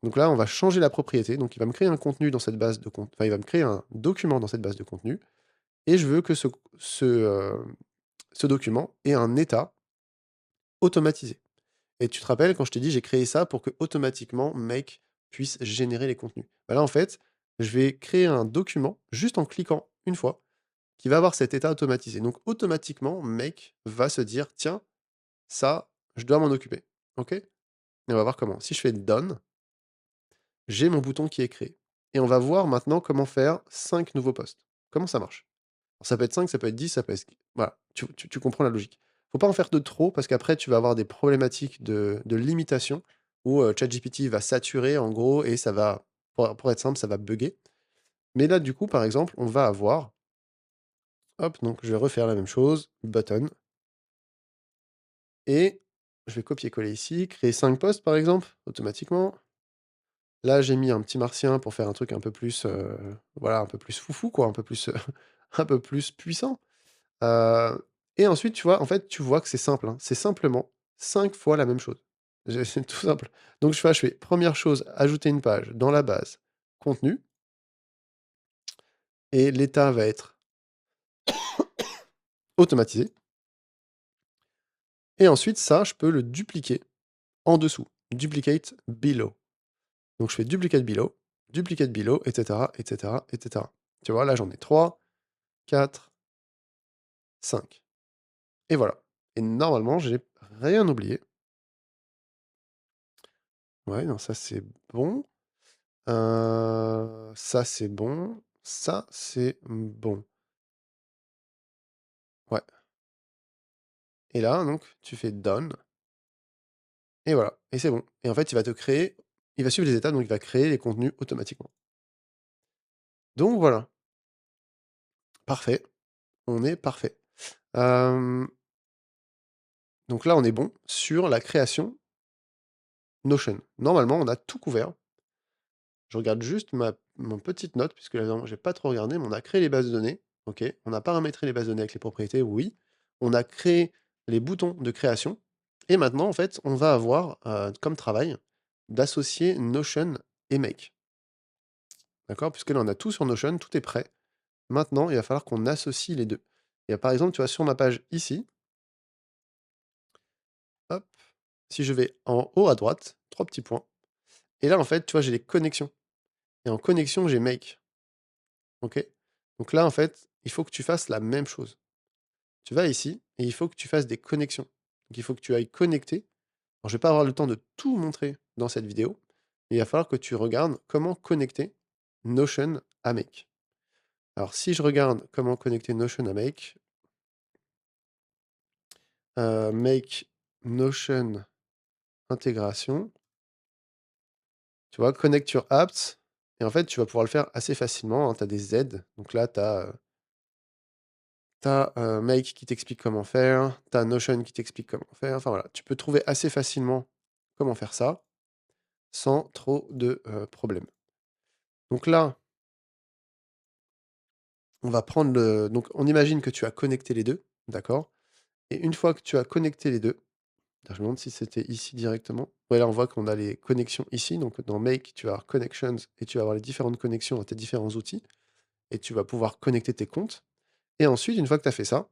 Donc là, on va changer la propriété, donc il va me créer un contenu dans cette base de enfin, il va me créer un document dans cette base de contenu et je veux que ce document ait un état automatisé. Et tu te rappelles quand je t'ai dit: «J'ai créé ça pour que automatiquement Make puisse générer les contenus». Bah, là, en fait, je vais créer un document juste en cliquant une fois, qui va avoir cet état automatisé. Donc automatiquement, Make va se dire: «Tiens, ça, je dois m'en occuper». OK? Et on va voir comment. Si je fais Done, j'ai mon bouton qui est créé. Et on va voir maintenant comment faire 5 nouveaux posts. Comment ça marche? Alors ça peut être 5, ça peut être 10, ça peut être voilà, tu comprends la logique. Faut pas en faire de trop parce qu'après tu vas avoir des problématiques de limitation où, ChatGPT va saturer en gros et ça va pour être simple, ça va bugger. Mais là, du coup, par exemple, on va avoir hop, donc je vais refaire la même chose, button et je vais copier-coller ici, créer 5 posts par exemple, automatiquement. Là, j'ai mis un petit martien pour faire un truc un peu plus, voilà, un peu plus foufou quoi, un peu plus, un peu plus puissant. Et ensuite, tu vois, en fait, tu vois que c'est simple, hein. C'est simplement 5 fois la même chose. C'est tout simple. Donc je fais 1re chose, ajouter une page dans la base contenu et l'état va être automatisé et ensuite ça, je peux le dupliquer en dessous. Duplicate below. Donc je fais duplicate below duplicate below, etc., etc., etc. Tu vois, là, j'en ai 3, 4, 5. Et voilà. Et normalement, j'ai rien oublié. Ouais, non, ça, c'est bon. Ça, c'est bon. Ça, c'est bon. Ouais. Et là, donc, tu fais done. Et voilà. Et c'est bon. Et en fait, il va suivre les étapes, donc il va créer les contenus automatiquement. Donc voilà. Parfait. On est parfait. Hem, donc là, on est bon sur la création Notion. Normalement, on a tout couvert. Je regarde juste mon petite note, puisque là, non, j'ai pas trop regardé, mais on a créé les bases de données. OK. On a paramétré les bases de données avec les propriétés, oui. On a créé les boutons de création. Et maintenant, en fait, on va avoir comme travail d'associer Notion et Make. D'accord? Puisque là, on a tout sur Notion, tout est prêt. Maintenant, il va falloir qu'on associe les deux. Et par exemple, tu vois, sur ma page ici, hop, si je vais en haut à droite, 3 petits points. Et là, en fait, tu vois, j'ai les connexions. Et en connexion, j'ai Make. OK? Donc là, en fait, il faut que tu fasses la même chose. Tu vas ici et il faut que tu fasses des connexions. Donc il faut que tu ailles connecter. Alors, je vais pas avoir le temps de tout montrer dans cette vidéo, mais il va falloir que tu regardes comment connecter Notion à Make. Alors, si je regarde comment connecter Notion à Make, Make Notion intégration, tu vois, connect your apps. Et en fait, tu vas pouvoir le faire assez facilement, hein. Tu as des aides. Donc là, tu as, Make qui t'explique comment faire, tu as Notion qui t'explique comment faire. Enfin voilà, tu peux trouver assez facilement comment faire ça sans trop de problèmes. Donc là, on va prendre le. Donc on imagine que tu as connecté les deux, d'accord? Et une fois que tu as connecté les deux, je me demande si c'était ici directement. Ouais, là on voit qu'on a les connexions ici. Donc dans Make, tu vas avoir Connections et tu vas avoir les différentes connexions à tes différents outils. Et tu vas pouvoir connecter tes comptes. Et ensuite, une fois que tu as fait ça,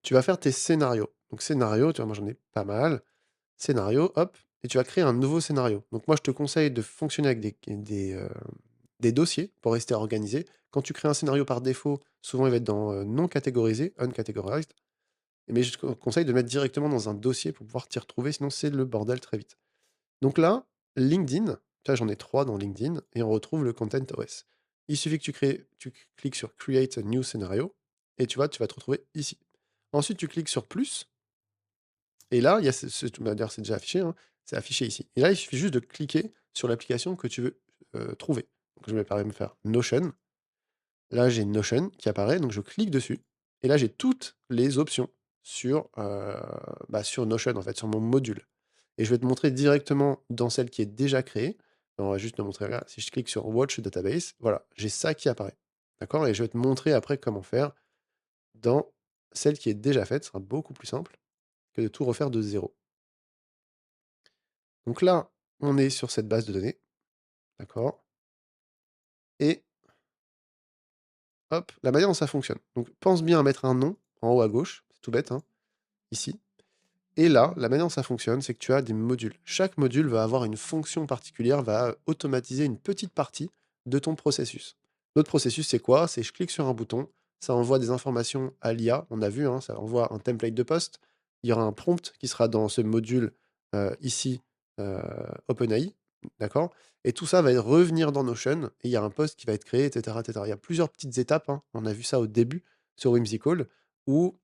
tu vas faire tes scénarios. Donc scénario, tu vois, moi j'en ai pas mal. Scénario, hop, et tu vas créer un nouveau scénario. Donc moi je te conseille de fonctionner avec des dossiers pour rester organisé. Quand tu crées un scénario par défaut, souvent il va être dans non catégorisé, uncategorized. Mais je te conseille de le mettre directement dans un dossier pour pouvoir t'y retrouver, sinon c'est le bordel très vite. Donc là, LinkedIn, là j'en ai 3 dans LinkedIn, et on retrouve le Content OS. Il suffit que tu cliques sur Create a New Scenario, et tu vois, tu vas te retrouver ici. Ensuite, tu cliques sur plus, et là, il y a d'ailleurs, c'est déjà affiché, hein, c'est affiché ici. Et là, il suffit juste de cliquer sur l'application que tu veux trouver. Donc, je vais par exemple faire Notion. Là, j'ai Notion qui apparaît, donc je clique dessus. Et là, j'ai toutes les options sur Notion, en fait, sur mon module. Et je vais te montrer directement dans celle qui est déjà créée. On va juste me montrer là. Si je clique sur Watch Database, voilà, j'ai ça qui apparaît. D'accord? Et je vais te montrer après comment faire dans celle qui est déjà faite. Ce sera beaucoup plus simple que de tout refaire de zéro. Donc là, on est sur cette base de données. D'accord? Et hop, la manière dont ça fonctionne. Donc pense bien à mettre un nom en haut à gauche. C'est tout bête, hein, ici. Et là, la manière dont ça fonctionne, c'est que tu as des modules. Chaque module va avoir une fonction particulière, va automatiser une petite partie de ton processus. Notre processus, c'est quoi? C'est je clique sur un bouton, ça envoie des informations à l'IA, on a vu, hein, ça envoie un template de poste. Il y aura un prompt qui sera dans ce module ici, OpenAI, d'accord? Et tout ça va revenir dans Notion, et il y a un post qui va être créé, etc. etc. Il y a plusieurs petites étapes, hein. On a vu ça au début sur Whimsical, ou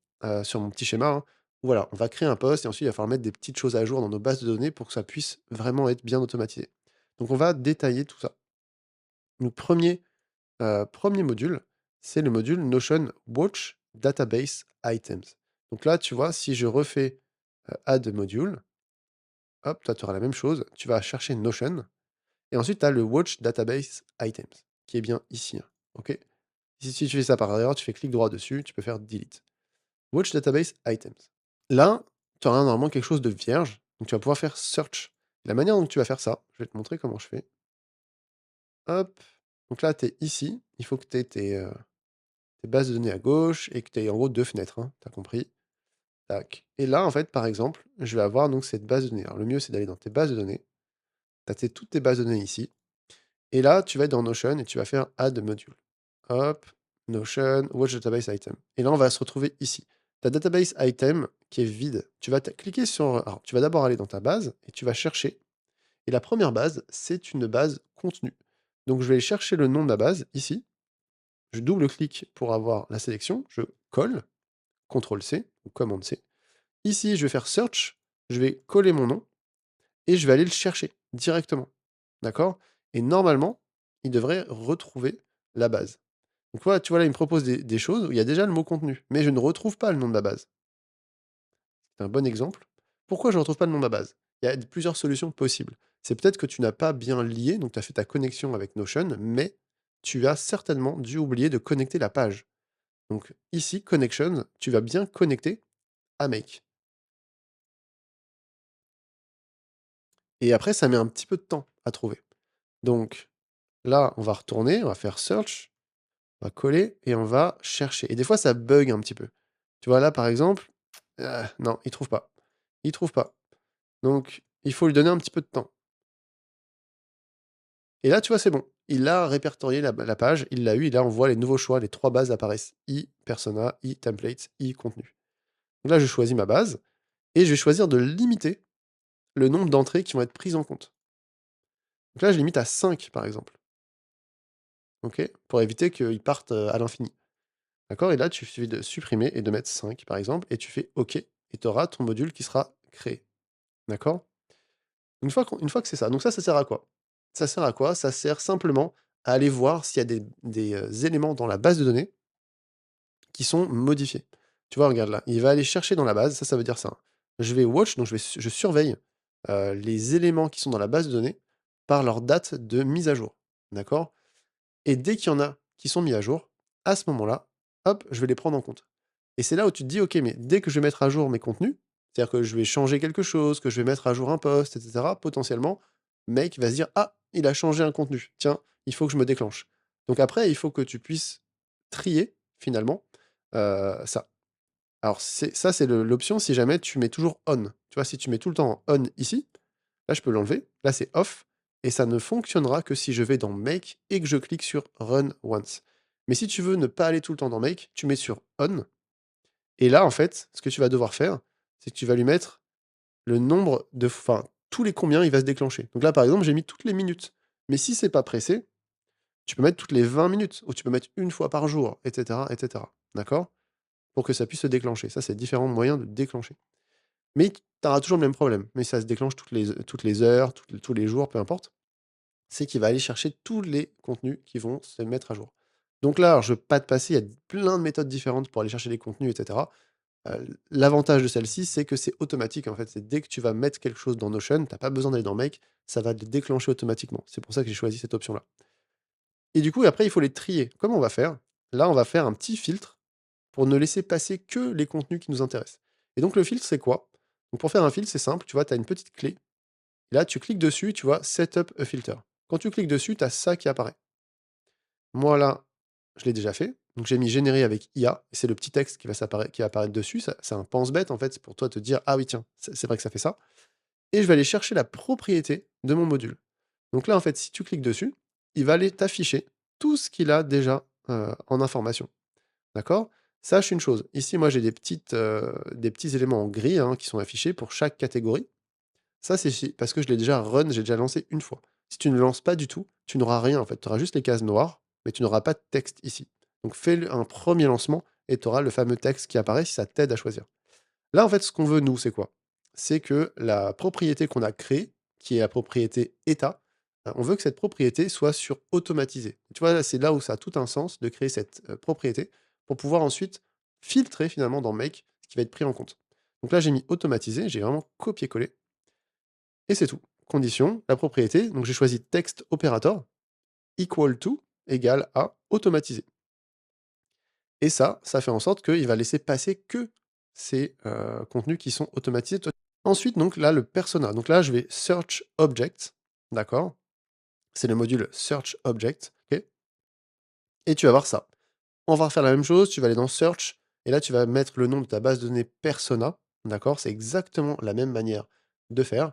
sur mon petit schéma, hein, voilà, on va créer un poste et ensuite il va falloir mettre des petites choses à jour dans nos bases de données pour que ça puisse vraiment être bien automatisé. Donc on va détailler tout ça. Donc premier module, c'est le module Notion Watch Database Items. Donc là, tu vois, si je refais Add Module, hop, toi tu auras la même chose. Tu vas chercher Notion et ensuite tu as le Watch Database Items qui est bien ici, hein. OK? Si tu fais ça par erreur, tu fais clic droit dessus, tu peux faire Delete. Watch Database Items. Là, tu auras normalement quelque chose de vierge, donc tu vas pouvoir faire search. La manière dont tu vas faire ça, je vais te montrer comment je fais. Hop, donc là, tu es ici, il faut que tu aies tes bases de données à gauche et que tu aies en gros 2 fenêtres, hein, tu as compris? Tac. Et là, en fait, par exemple, je vais avoir donc cette base de données. Alors le mieux, c'est d'aller dans tes bases de données. Tu as toutes tes bases de données ici. Et là, tu vas être dans Notion et tu vas faire Add module. Hop, Notion, Watch Database Item. Et là, on va se retrouver ici. Ta database item qui est vide, tu vas cliquer sur. Alors, tu vas d'abord aller dans ta base et tu vas chercher. Et la première base, c'est une base contenu. Donc, je vais chercher le nom de la base ici. Je double-clique pour avoir la sélection. Je colle, CTRL-C ou Command-C. Ici, je vais faire Search. Je vais coller mon nom et je vais aller le chercher directement. D'accord? Et normalement, il devrait retrouver la base. Donc voilà, tu vois là, il me propose des choses où il y a déjà le mot contenu, mais je ne retrouve pas le nom de ma base. C'est un bon exemple. Pourquoi je ne retrouve pas le nom de ma base? Il y a plusieurs solutions possibles. C'est peut-être que tu n'as pas bien lié, donc tu as fait ta connexion avec Notion, mais tu as certainement dû oublier de connecter la page. Donc ici, Connection, tu vas bien connecter à Make. Et après, ça met un petit peu de temps à trouver. Donc là, on va retourner, on va faire Search, on va coller et on va chercher. Et des fois, ça bug un petit peu. Tu vois, là, par exemple, non, il trouve pas. Il trouve pas. Donc, il faut lui donner un petit peu de temps. Et là, tu vois, c'est bon. Il a répertorié la page, il l'a eu, et là, on voit les nouveaux choix, les trois bases apparaissent. Persona, template, contenu. Donc là, je choisis ma base, et je vais choisir de limiter le nombre d'entrées qui vont être prises en compte. Donc là, je limite à 5, par exemple. OK? Pour éviter qu'ils partent à l'infini. D'accord? Et là, tu suffit de supprimer et de mettre 5, par exemple, et tu fais OK, et tu auras ton module qui sera créé. D'accord? Une fois que c'est ça, donc ça sert à quoi? Ça sert à quoi? Ça sert simplement à aller voir s'il y a des éléments dans la base de données qui sont modifiés. Tu vois, regarde là, il va aller chercher dans la base, ça veut dire ça, hein. Je vais watch, donc je surveille, les éléments qui sont dans la base de données par leur date de mise à jour. D'accord? Et dès qu'il y en a qui sont mis à jour, à ce moment-là, hop, je vais les prendre en compte. Et c'est là où tu te dis: «OK, mais dès que je vais mettre à jour mes contenus, c'est-à-dire que je vais changer quelque chose, que je vais mettre à jour un post et cetera, potentiellement, Make va se dire: "Ah, il a changé un contenu. Tiens, il faut que je me déclenche"». Donc après, il faut que tu puisses trier finalement, ça. Alors c'est l'option si jamais tu mets toujours on. Tu vois, si tu mets tout le temps en on ici, là, je peux l'enlever. Là, c'est off et ça ne fonctionnera que si je vais dans Make et que je clique sur Run Once. Mais si tu veux ne pas aller tout le temps dans Make, tu mets sur On et là, en fait, ce que tu vas devoir faire, c'est que tu vas lui mettre le nombre de enfin, tous les combien il va se déclencher. Donc là, par exemple, j'ai mis toutes les minutes. Mais si c'est pas pressé, tu peux mettre toutes les 20 minutes ou tu peux mettre une fois par jour et cetera et cetera. D'accord? Pour que ça puisse se déclencher. Ça, c'est différents moyens de déclencher. Mais tu auras toujours le même problème. Mais ça se déclenche toutes les heures, tous les jours, peu importe. C'est qu'il va aller chercher tous les contenus qui vont se mettre à jour. Donc là, alors je ne veux pas te passer, il y a plein de méthodes différentes pour aller chercher les contenus, et cetera. L'avantage de celle-ci, c'est que c'est automatique, en fait. C'est dès que tu vas mettre quelque chose dans Notion, tu as pas besoin d'aller dans Make, ça va le déclencher automatiquement. C'est pour ça que j'ai choisi cette option-là. Et du coup, après, il faut les trier. Comment on va faire? Là, on va faire un petit filtre pour ne laisser passer que les contenus qui nous intéressent. Et donc le filtre, c'est quoi? Donc pour faire un filtre, c'est simple, tu vois, tu as une petite clé. Là, tu cliques dessus, tu vois, Setup a filter. Quand tu cliques dessus, tu as ça qui apparaît. Moi, là, je l'ai déjà fait. Donc, j'ai mis générer avec IA. Et c'est le petit texte qui va apparaître dessus. C'est un pense-bête, en fait. C'est pour toi te dire, ah oui, tiens, c'est vrai que ça fait ça. Et je vais aller chercher la propriété de mon module. Donc là, en fait, si tu cliques dessus, il va aller t'afficher tout ce qu'il a déjà en information. D'accord? Sache une chose. Ici, moi, j'ai des petits éléments en gris hein, qui sont affichés pour chaque catégorie. Ça, c'est parce que je l'ai déjà run, j'ai déjà lancé une fois. Si tu ne le lances pas du tout, tu n'auras rien en fait. Tu auras juste les cases noires, mais tu n'auras pas de texte ici. Donc fais un premier lancement et tu auras le fameux texte qui apparaît si ça t'aide à choisir. Là, en fait, ce qu'on veut, nous, c'est quoi? C'est que la propriété qu'on a créée, qui est la propriété état, on veut que cette propriété soit sur automatisé. Tu vois, c'est là où ça a tout un sens de créer cette propriété pour pouvoir ensuite filtrer finalement dans Make ce qui va être pris en compte. Donc là, j'ai mis automatisé, j'ai vraiment copié-collé et c'est tout. Condition, la propriété, donc j'ai choisi text operator, equal to, égale à, automatisé. Et ça fait en sorte qu'il va laisser passer que ces contenus qui sont automatisés. Ensuite, donc là, le persona. Donc là, je vais search object, d'accord? C'est le module search object, ok? Et tu vas voir ça. On va refaire la même chose, tu vas aller dans search, et là, tu vas mettre le nom de ta base de données persona, d'accord? C'est exactement la même manière de faire.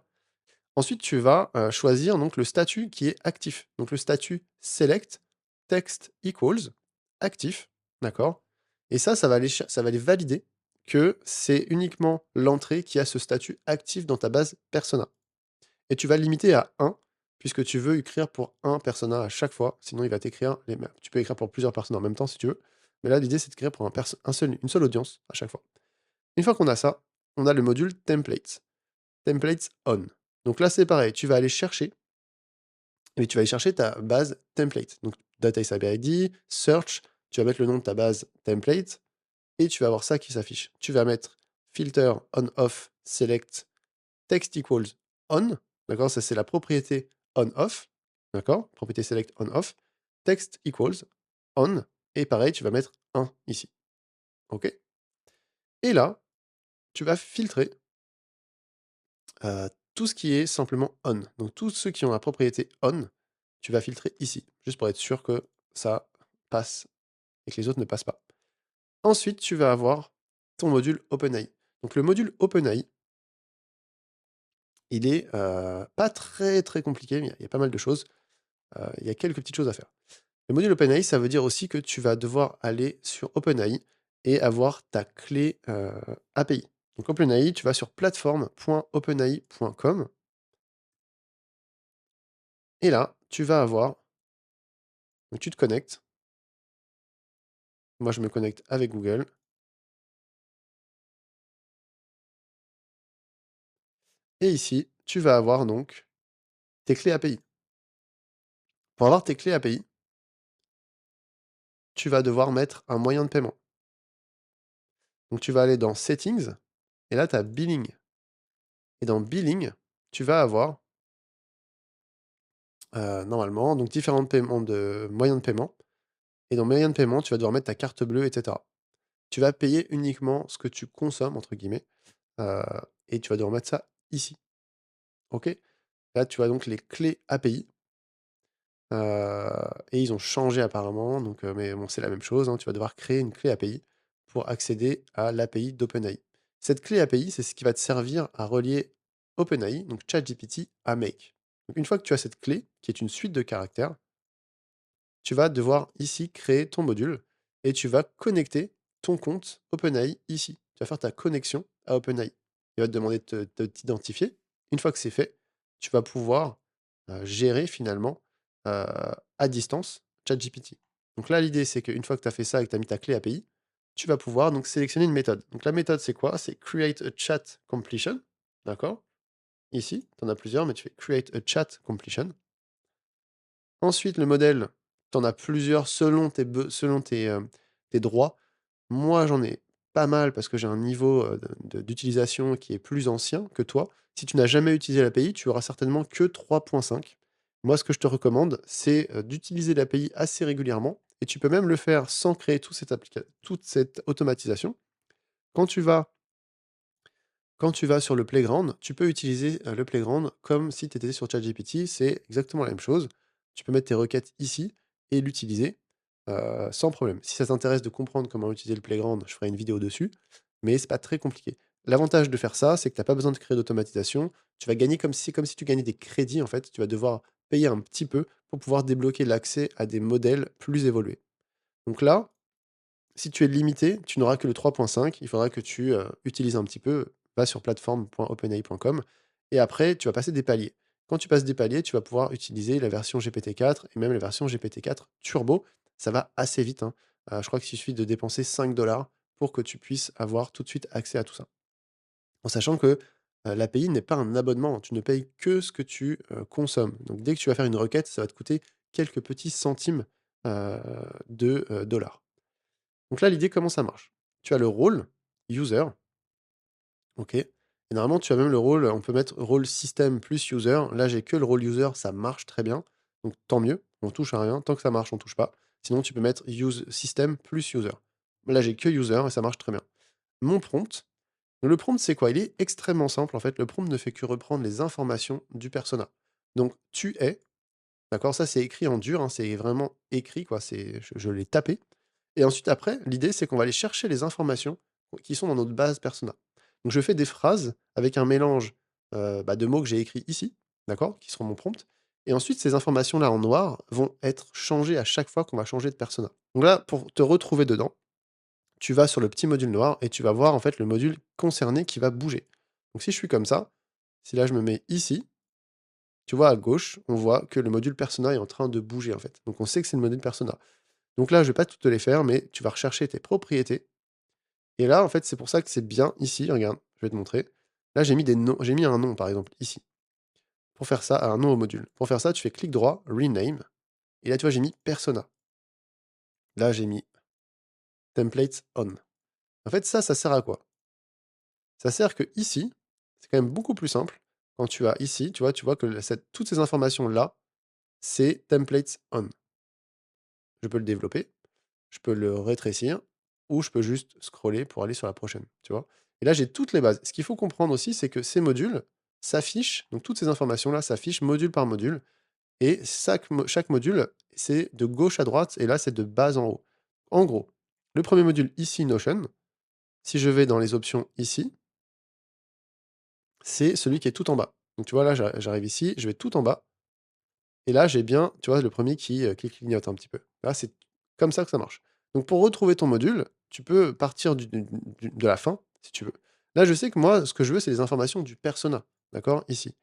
Ensuite, tu vas, choisir donc le statut qui est actif. Donc le statut select text equals actif, d'accord? Et ça va aller valider que c'est uniquement l'entrée qui a ce statut actif dans ta base persona. Et tu vas le limiter à un, puisque tu veux écrire pour un persona à chaque fois, sinon il va t'écrire les mêmes. Tu peux écrire pour plusieurs personnes en même temps si tu veux, mais là l'idée c'est d'écrire pour une seule audience à chaque fois. Une fois qu'on a ça, on a le module templates. Templates on. Donc là c'est pareil, tu vas aller chercher, et tu vas aller chercher ta base template. Donc Data Cyber ID, search, tu vas mettre le nom de ta base template, et tu vas avoir ça qui s'affiche. Tu vas mettre filter on off select text equals on, d'accord? Ça, c'est la propriété on-off, d'accord? Propriété select on-off. Text equals on, et pareil, tu vas mettre 1 ici, OK? Et là, tu vas filtrer tout ce qui est simplement on. Donc tous ceux qui ont la propriété on, tu vas filtrer ici, juste pour être sûr que ça passe et que les autres ne passent pas. Ensuite, tu vas avoir ton module OpenAI. Donc le module OpenAI, il est pas très très compliqué, mais il y a pas mal de choses. Il y a quelques petites choses à faire. Le module OpenAI, ça veut dire aussi que tu vas devoir aller sur OpenAI et avoir ta clé, API. Donc OpenAI, tu vas sur plateforme.openai.com et là, tu vas avoir donc tu te connectes. Moi, je me connecte avec Google et ici, tu vas avoir donc tes clés API. Pour avoir tes clés API, tu vas devoir mettre un moyen de paiement. Donc tu vas aller dans Settings et là, tu as Billing et dans Billing, tu vas avoir, normalement donc différents paiements de moyens de paiement. Et dans moyen de paiement, tu vas devoir mettre ta carte bleue, et cetera. Tu vas payer uniquement ce que tu «consommes» entre guillemets, heu et tu vas devoir mettre ça ici, OK? Là, tu as donc les clés API, et ils ont changé apparemment donc mais bon, c'est la même chose, hein. Tu vas devoir créer une clé API pour accéder à l'API d'OpenAI. Cette clé API, c'est ce qui va te servir à relier OpenAI, donc ChatGPT, à Make. Donc une fois que tu as cette clé, qui est une suite de caractères, tu vas devoir ici créer ton module et tu vas connecter ton compte OpenAI ici. Tu vas faire ta connexion à OpenAI. Il va te demander de t'identifier. Une fois que c'est fait, tu vas pouvoir gérer finalement euh, à distance ChatGPT. Donc là, l'idée, c'est qu'une fois que tu as fait ça et que tu as mis ta clé API, tu vas pouvoir donc sélectionner une méthode. Donc la méthode, c'est quoi? C'est create a chat completion. D'accord? Ici, tu en as plusieurs, mais tu fais create a chat completion. Ensuite, le modèle, tu en as plusieurs selon tes droits. Moi, j'en ai pas mal parce que j'ai un niveau, d'utilisation qui est plus ancien que toi. Si tu n'as jamais utilisé l'API, tu auras certainement que 3.5. Moi, ce que je te recommande, c'est, d'utiliser l'API assez régulièrement et tu peux même le faire sans créer toute cette automatisation. Quand tu vas quand tu vas sur le playground, tu peux utiliser, le playground comme si tu étais sur ChatGPT, c'est exactement la même chose. Tu peux mettre tes requêtes ici et l'utiliser, sans problème. Si ça t'intéresse de comprendre comment utiliser le playground, je ferai une vidéo dessus, mais c'est pas très compliqué. L'avantage de faire ça, c'est que tu as pas besoin de créer d'automatisation. Tu vas gagner comme si tu gagnais des crédits, en fait. Tu vas devoir payer un petit peu pour pouvoir débloquer l'accès à des modèles plus évolués. Donc là, si tu es limité, tu n'auras que le 3.5. Il faudra que tu, utilises un petit peu. Va sur plateforme.openai.com et après tu vas passer des paliers. Quand tu passes des paliers, tu vas pouvoir utiliser la version GPT-4 et même la version GPT-4 Turbo. Ça va assez vite, hein. Je crois qu'il suffit de dépenser 5 $ pour que tu puisses avoir tout de suite accès à tout ça. En sachant que, l'API n'est pas un abonnement. Tu ne payes que ce que tu, consommes. Donc dès que tu vas faire une requête, ça va te coûter quelques petits centimes, de, dollars. Donc là, l'idée, comment ça marche? Tu as le rôle user, OK, et normalement, tu as même le rôle, on peut mettre rôle système plus user. Là, j'ai que le rôle user, ça marche très bien, donc tant mieux, on touche à rien. Tant que ça marche, on touche pas. Sinon, tu peux mettre use système plus user. Là, j'ai que user et ça marche très bien. Mon prompt, le prompt, c'est quoi? Il est extrêmement simple, en fait. Le prompt ne fait que reprendre les informations du persona. Donc, tu es, d'accord? Ça, c'est écrit en dur, hein, c'est vraiment écrit, quoi, je l'ai tapé. Et ensuite, après, l'idée, c'est qu'on va aller chercher les informations qui sont dans notre base persona. Donc, je fais des phrases avec un mélange. de mots que j'ai écrits ici, d'accord? Qui seront mon prompt et ensuite ces informations-là en noir vont être changées à chaque fois qu'on va changer de persona. Donc là, pour te retrouver dedans, tu vas sur le petit module noir et tu vas voir en fait le module concerné qui va bouger. Donc si je suis comme ça, si là je me mets ici, tu vois à gauche, on voit que le module persona est en train de bouger en fait. Donc on sait que c'est le module persona. Donc là, je vais pas toutes te les faire, mais tu vas rechercher tes propriétés. Et là, en fait, c'est pour ça que c'est bien ici, regarde, je vais te montrer. Là, j'ai mis des noms, j'ai mis un nom, par exemple, ici. Pour faire ça, un nom au module. Pour faire ça, tu fais clic droit, rename. Et là, tu vois, j'ai mis persona. Là, j'ai mis templates on. En fait, ça sert à quoi? Ça sert que ici, c'est quand même beaucoup plus simple. Quand tu as ici, tu vois que toutes ces informations-là, c'est templates on. Je peux le développer, je peux le rétrécir, ou je peux juste scroller pour aller sur la prochaine, tu vois? Et là, j'ai toutes les bases. Ce qu'il faut comprendre aussi, c'est que ces modules s'affichent, donc toutes ces informations-là s'affichent module par module, et chaque module, c'est de gauche à droite, et là, c'est de bas en haut. En gros, le premier module ici, Notion, si je vais dans les options ici, c'est celui qui est tout en bas. Donc tu vois, là, j'arrive ici, je vais tout en bas, et là, j'ai bien, tu vois, le premier qui clignote un petit peu. Là, c'est comme ça que ça marche. Donc pour retrouver ton module, tu peux partir de la fin, si tu veux. Là, je sais que moi, ce que je veux, c'est les informations du persona, d'accord? Ici.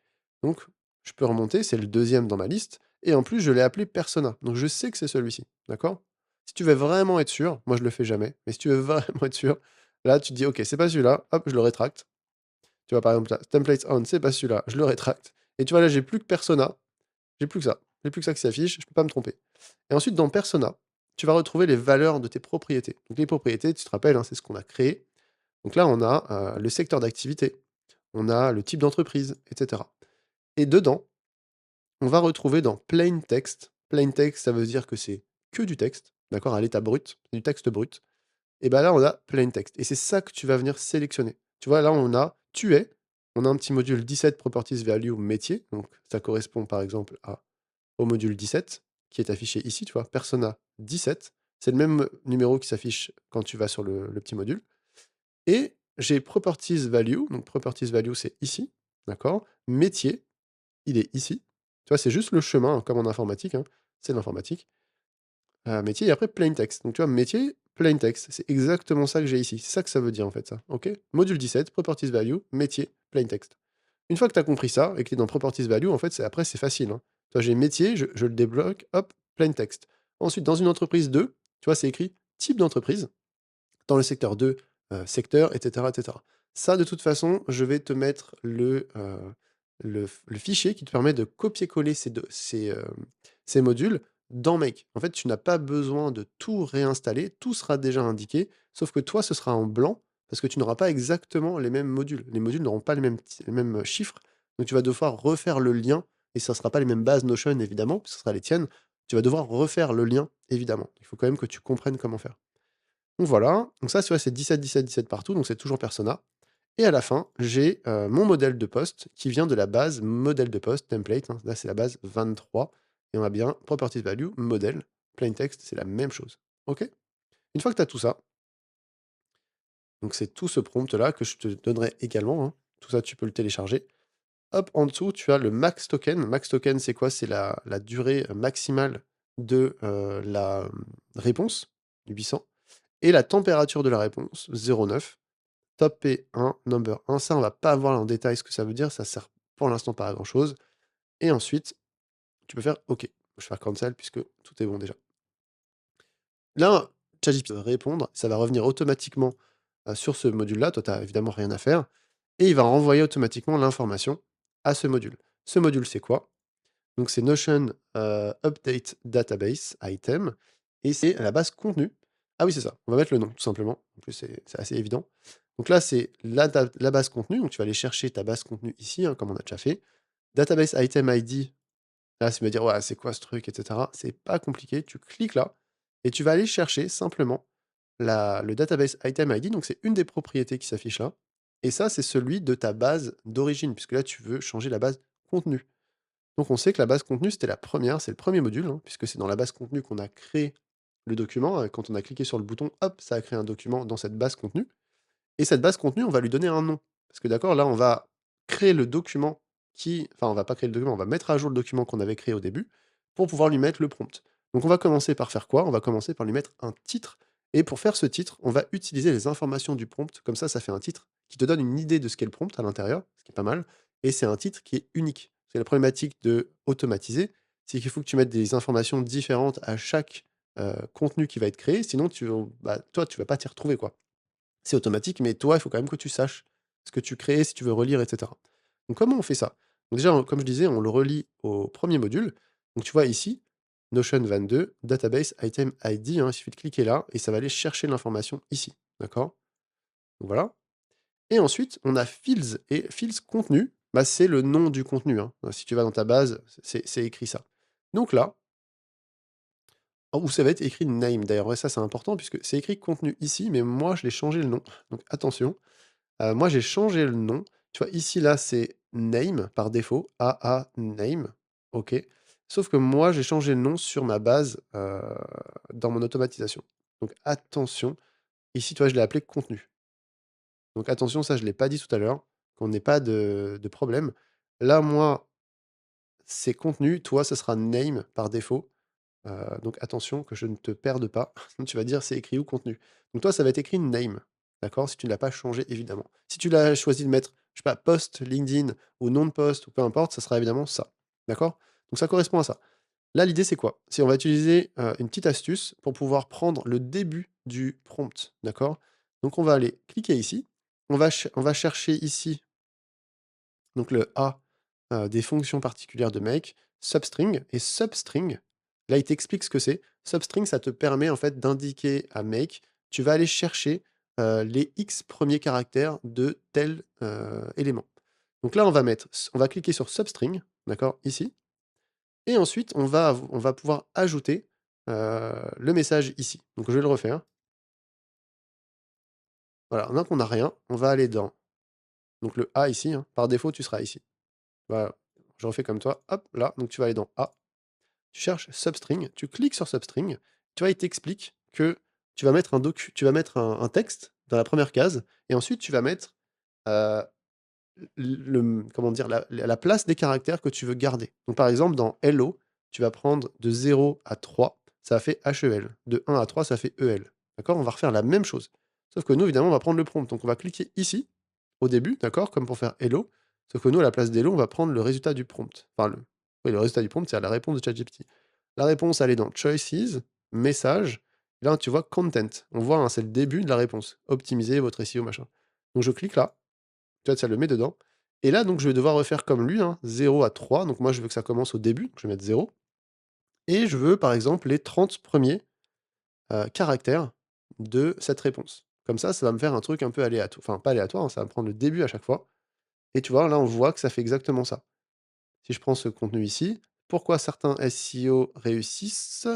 Donc, je peux remonter, c'est le deuxième dans ma liste, et en plus, je l'ai appelé persona. Donc, je sais que c'est celui-ci, d'accord? Si tu veux vraiment être sûr, moi, je le fais jamais, mais si tu veux vraiment être sûr, là, tu te dis, ok, c'est pas celui-là, hop, je le rétracte. Tu vois, par exemple, là, templates on, c'est pas celui-là, je le rétracte. Et tu vois, là, j'ai plus que persona, j'ai plus que ça. J'ai plus que ça qui s'affiche, je peux pas me tromper. Et ensuite, dans Persona, tu vas retrouver les valeurs de tes propriétés. Donc les propriétés, tu te rappelles, hein, c'est ce qu'on a créé. Donc là, on a le secteur d'activité, on a le type d'entreprise, etc. Et dedans, on va retrouver dans plain text, ça veut dire que c'est que du texte, d'accord, à l'état brut, du texte brut. Et ben là, on a plain text. Et c'est ça que tu vas venir sélectionner. Tu vois, là, on a tu es, on a un petit module 17 properties value métier. Donc ça correspond par exemple au module 17, qui est affiché ici, tu vois, Persona 17. C'est le même numéro qui s'affiche quand tu vas sur le petit module. Et j'ai Properties Value. Donc, Properties Value, c'est ici. D'accord? Métier, il est ici. Tu vois, c'est juste le chemin, hein, comme en informatique, hein. C'est l'informatique. Métier et après plain text. Donc, tu vois, métier, plain text. C'est exactement ça que j'ai ici. C'est ça que ça veut dire, en fait, ça. OK? Module 17, Properties Value, métier, plain text. Une fois que tu as compris ça et que tu es dans Properties Value, en fait, après, c'est facile, hein. Toi, j'ai métier, je le débloque, hop, plain text. Ensuite, dans une entreprise 2, tu vois, c'est écrit type d'entreprise. Dans le secteur 2, secteur, etc., etc. Ça, de toute façon, je vais te mettre le fichier qui te permet de copier-coller ces modules dans Make. En fait, tu n'as pas besoin de tout réinstaller, tout sera déjà indiqué, sauf que toi, ce sera en blanc parce que tu n'auras pas exactement les mêmes modules. Les modules n'auront pas les mêmes chiffres, donc tu vas devoir refaire le lien et ça ne sera pas les mêmes bases Notion, évidemment, puisque ce sera les tiennes. Tu vas devoir refaire le lien, évidemment. Il faut quand même que tu comprennes comment faire. Donc voilà, donc ça, tu vois, c'est 17, 17, 17 partout, donc c'est toujours Persona. Et à la fin, j'ai mon modèle de poste qui vient de la base modèle de poste, template, hein. Là, c'est la base 23. Et on a bien properties value, modèle, plain text, c'est la même chose. OK? Une fois que tu as tout ça, donc c'est tout ce prompt-là que je te donnerai également, hein. Tout ça, tu peux le télécharger. Hop, en dessous, tu as le max token. Max token, c'est quoi? C'est la durée maximale de la réponse, du 800. Et la température de la réponse, 0,9. Top P1, number 1. Ça, on va pas voir en détail ce que ça veut dire. Ça sert pour l'instant pas à grand chose. Et ensuite, tu peux faire OK. Je vais faire cancel puisque tout est bon déjà. Là, ChatGPT va répondre. Ça va revenir automatiquement sur ce module-là. Toi, tu n'as évidemment rien à faire. Et il va renvoyer automatiquement l'information à ce module. Ce module, c'est quoi? Donc, c'est Notion Update Database Item. Et c'est la base contenu. Ah oui, c'est ça. On va mettre le nom, tout simplement. En plus, c'est assez évident. Donc là, c'est la base contenu. Donc, tu vas aller chercher ta base contenu ici, hein, comme on a déjà fait. Database Item ID. Là, tu vas dire, ouais, c'est quoi ce truc, etc. C'est pas compliqué. Tu cliques là et tu vas aller chercher simplement le database item ID. Donc, c'est une des propriétés qui s'affiche là. Et ça, c'est celui de ta base d'origine, puisque là, tu veux changer la base contenu. Donc, on sait que la base contenu, c'était la première, c'est le premier module, hein, puisque c'est dans la base contenu qu'on a créé le document. Quand on a cliqué sur le bouton, hop, ça a créé un document dans cette base contenu. Et cette base contenu, on va lui donner un nom. Parce que d'accord, là, on va créer le document on va pas créer le document, on va mettre à jour le document qu'on avait créé au début pour pouvoir lui mettre le prompt. Donc on va commencer par faire quoi? On va commencer par lui mettre un titre et pour faire ce titre, on va utiliser les informations du prompt. Comme ça fait un titre qui te donne une idée de ce qu'est le prompt à l'intérieur, ce qui est pas mal et c'est un titre qui est unique. C'est la problématique de automatiser, c'est qu'il faut que tu mettes des informations différentes à chaque, contenu qui va être créé, sinon toi, tu vas pas t'y retrouver, quoi. C'est automatique, mais toi, il faut quand même que tu saches ce que tu crées, si tu veux relire, et cetera. Donc comment on fait ça? Donc déjà, comme je disais, on le relie au premier module. Donc tu vois ici, Notion 22, Database Item ID, hein, il suffit de cliquer là et ça va aller chercher l'information ici. D'accord? Donc voilà. Et ensuite, on a Fields et Fields contenu, bah, c'est le nom du contenu, hein. Si tu vas dans ta base, c'est écrit ça. Donc là, où ça va être écrit name d'ailleurs, ouais, ça c'est important puisque c'est écrit contenu ici, mais moi je l'ai changé le nom. Donc attention. Moi, j'ai changé le nom. Tu vois, ici, là, c'est name par défaut, AA name, OK. Sauf que moi, j'ai changé le nom sur ma base, dans mon automatisation. Donc attention, ici, tu vois, je l'ai appelé contenu. Donc attention, ça, je ne l'ai pas dit tout à l'heure, qu'on n'ait pas de problème. Là, moi, c'est contenu, toi, ça sera name par défaut. Donc attention que je ne te perde pas. Sinon tu vas dire: «C'est écrit où contenu?» Donc toi, ça va être écrit name, d'accord? Si tu ne l'as pas changé évidemment. Si tu l'as choisi de mettre, je sais pas, post LinkedIn ou nom de post ou peu importe, ça sera évidemment ça, d'accord? Donc ça correspond à ça. Là, l'idée c'est quoi? C'est on va utiliser, une petite astuce pour pouvoir prendre le début du prompt, d'accord? Donc on va aller cliquer ici, on va chercher ici donc le A, des fonctions particulières de make, substring et substring, là, il t'explique ce que c'est. Substring, ça te permet en fait d'indiquer à make, tu vas aller chercher, les X premiers caractères de tel, élément. Donc là, on va cliquer sur substring, d'accord, ici et ensuite on va pouvoir ajouter, le message ici. Donc je vais le refaire. Voilà, maintenant qu'on n'a rien, on va aller dans donc le A ici, hein, par défaut, tu seras ici. Voilà, je refais comme toi, hop, là, donc tu vas aller dans A. Tu cherches substring, tu cliques sur substring, tu vois, il t'explique que tu vas mettre un texte dans la première case et ensuite tu vas mettre, heu, comment dire? La place des caractères que tu veux garder. Donc par exemple, dans hello, tu vas prendre de 0 à 3, ça fait HEL. De 1 à 3, ça fait EL. D'accord? On va refaire la même chose. Sauf que nous, évidemment, on va prendre le prompt. Donc on va cliquer ici, au début, d'accord? Comme pour faire hello. Sauf que nous, à la place d'hello, on va prendre le résultat du prompt. Enfin, oui, le résultat du prompt, c'est la réponse de ChatGPT. La réponse, elle est dans choices, message. Là, tu vois content. On voit, hein, c'est le début de la réponse. Optimiser votre SEO, machin. Donc je clique là. Tu vois, ça le met dedans. Et là, donc, je vais devoir refaire comme lui, hein, 0 à 3. Donc moi, je veux que ça commence au début. Donc je vais mettre 0. Et je veux, par exemple, les 30 premiers caractères de cette réponse. Comme ça va me faire un truc un peu aléatoire. Enfin, pas aléatoire, hein, ça va me prendre le début à chaque fois. Et tu vois, là, on voit que ça fait exactement ça. Si je prends ce contenu ici, pourquoi certains SEO réussissent?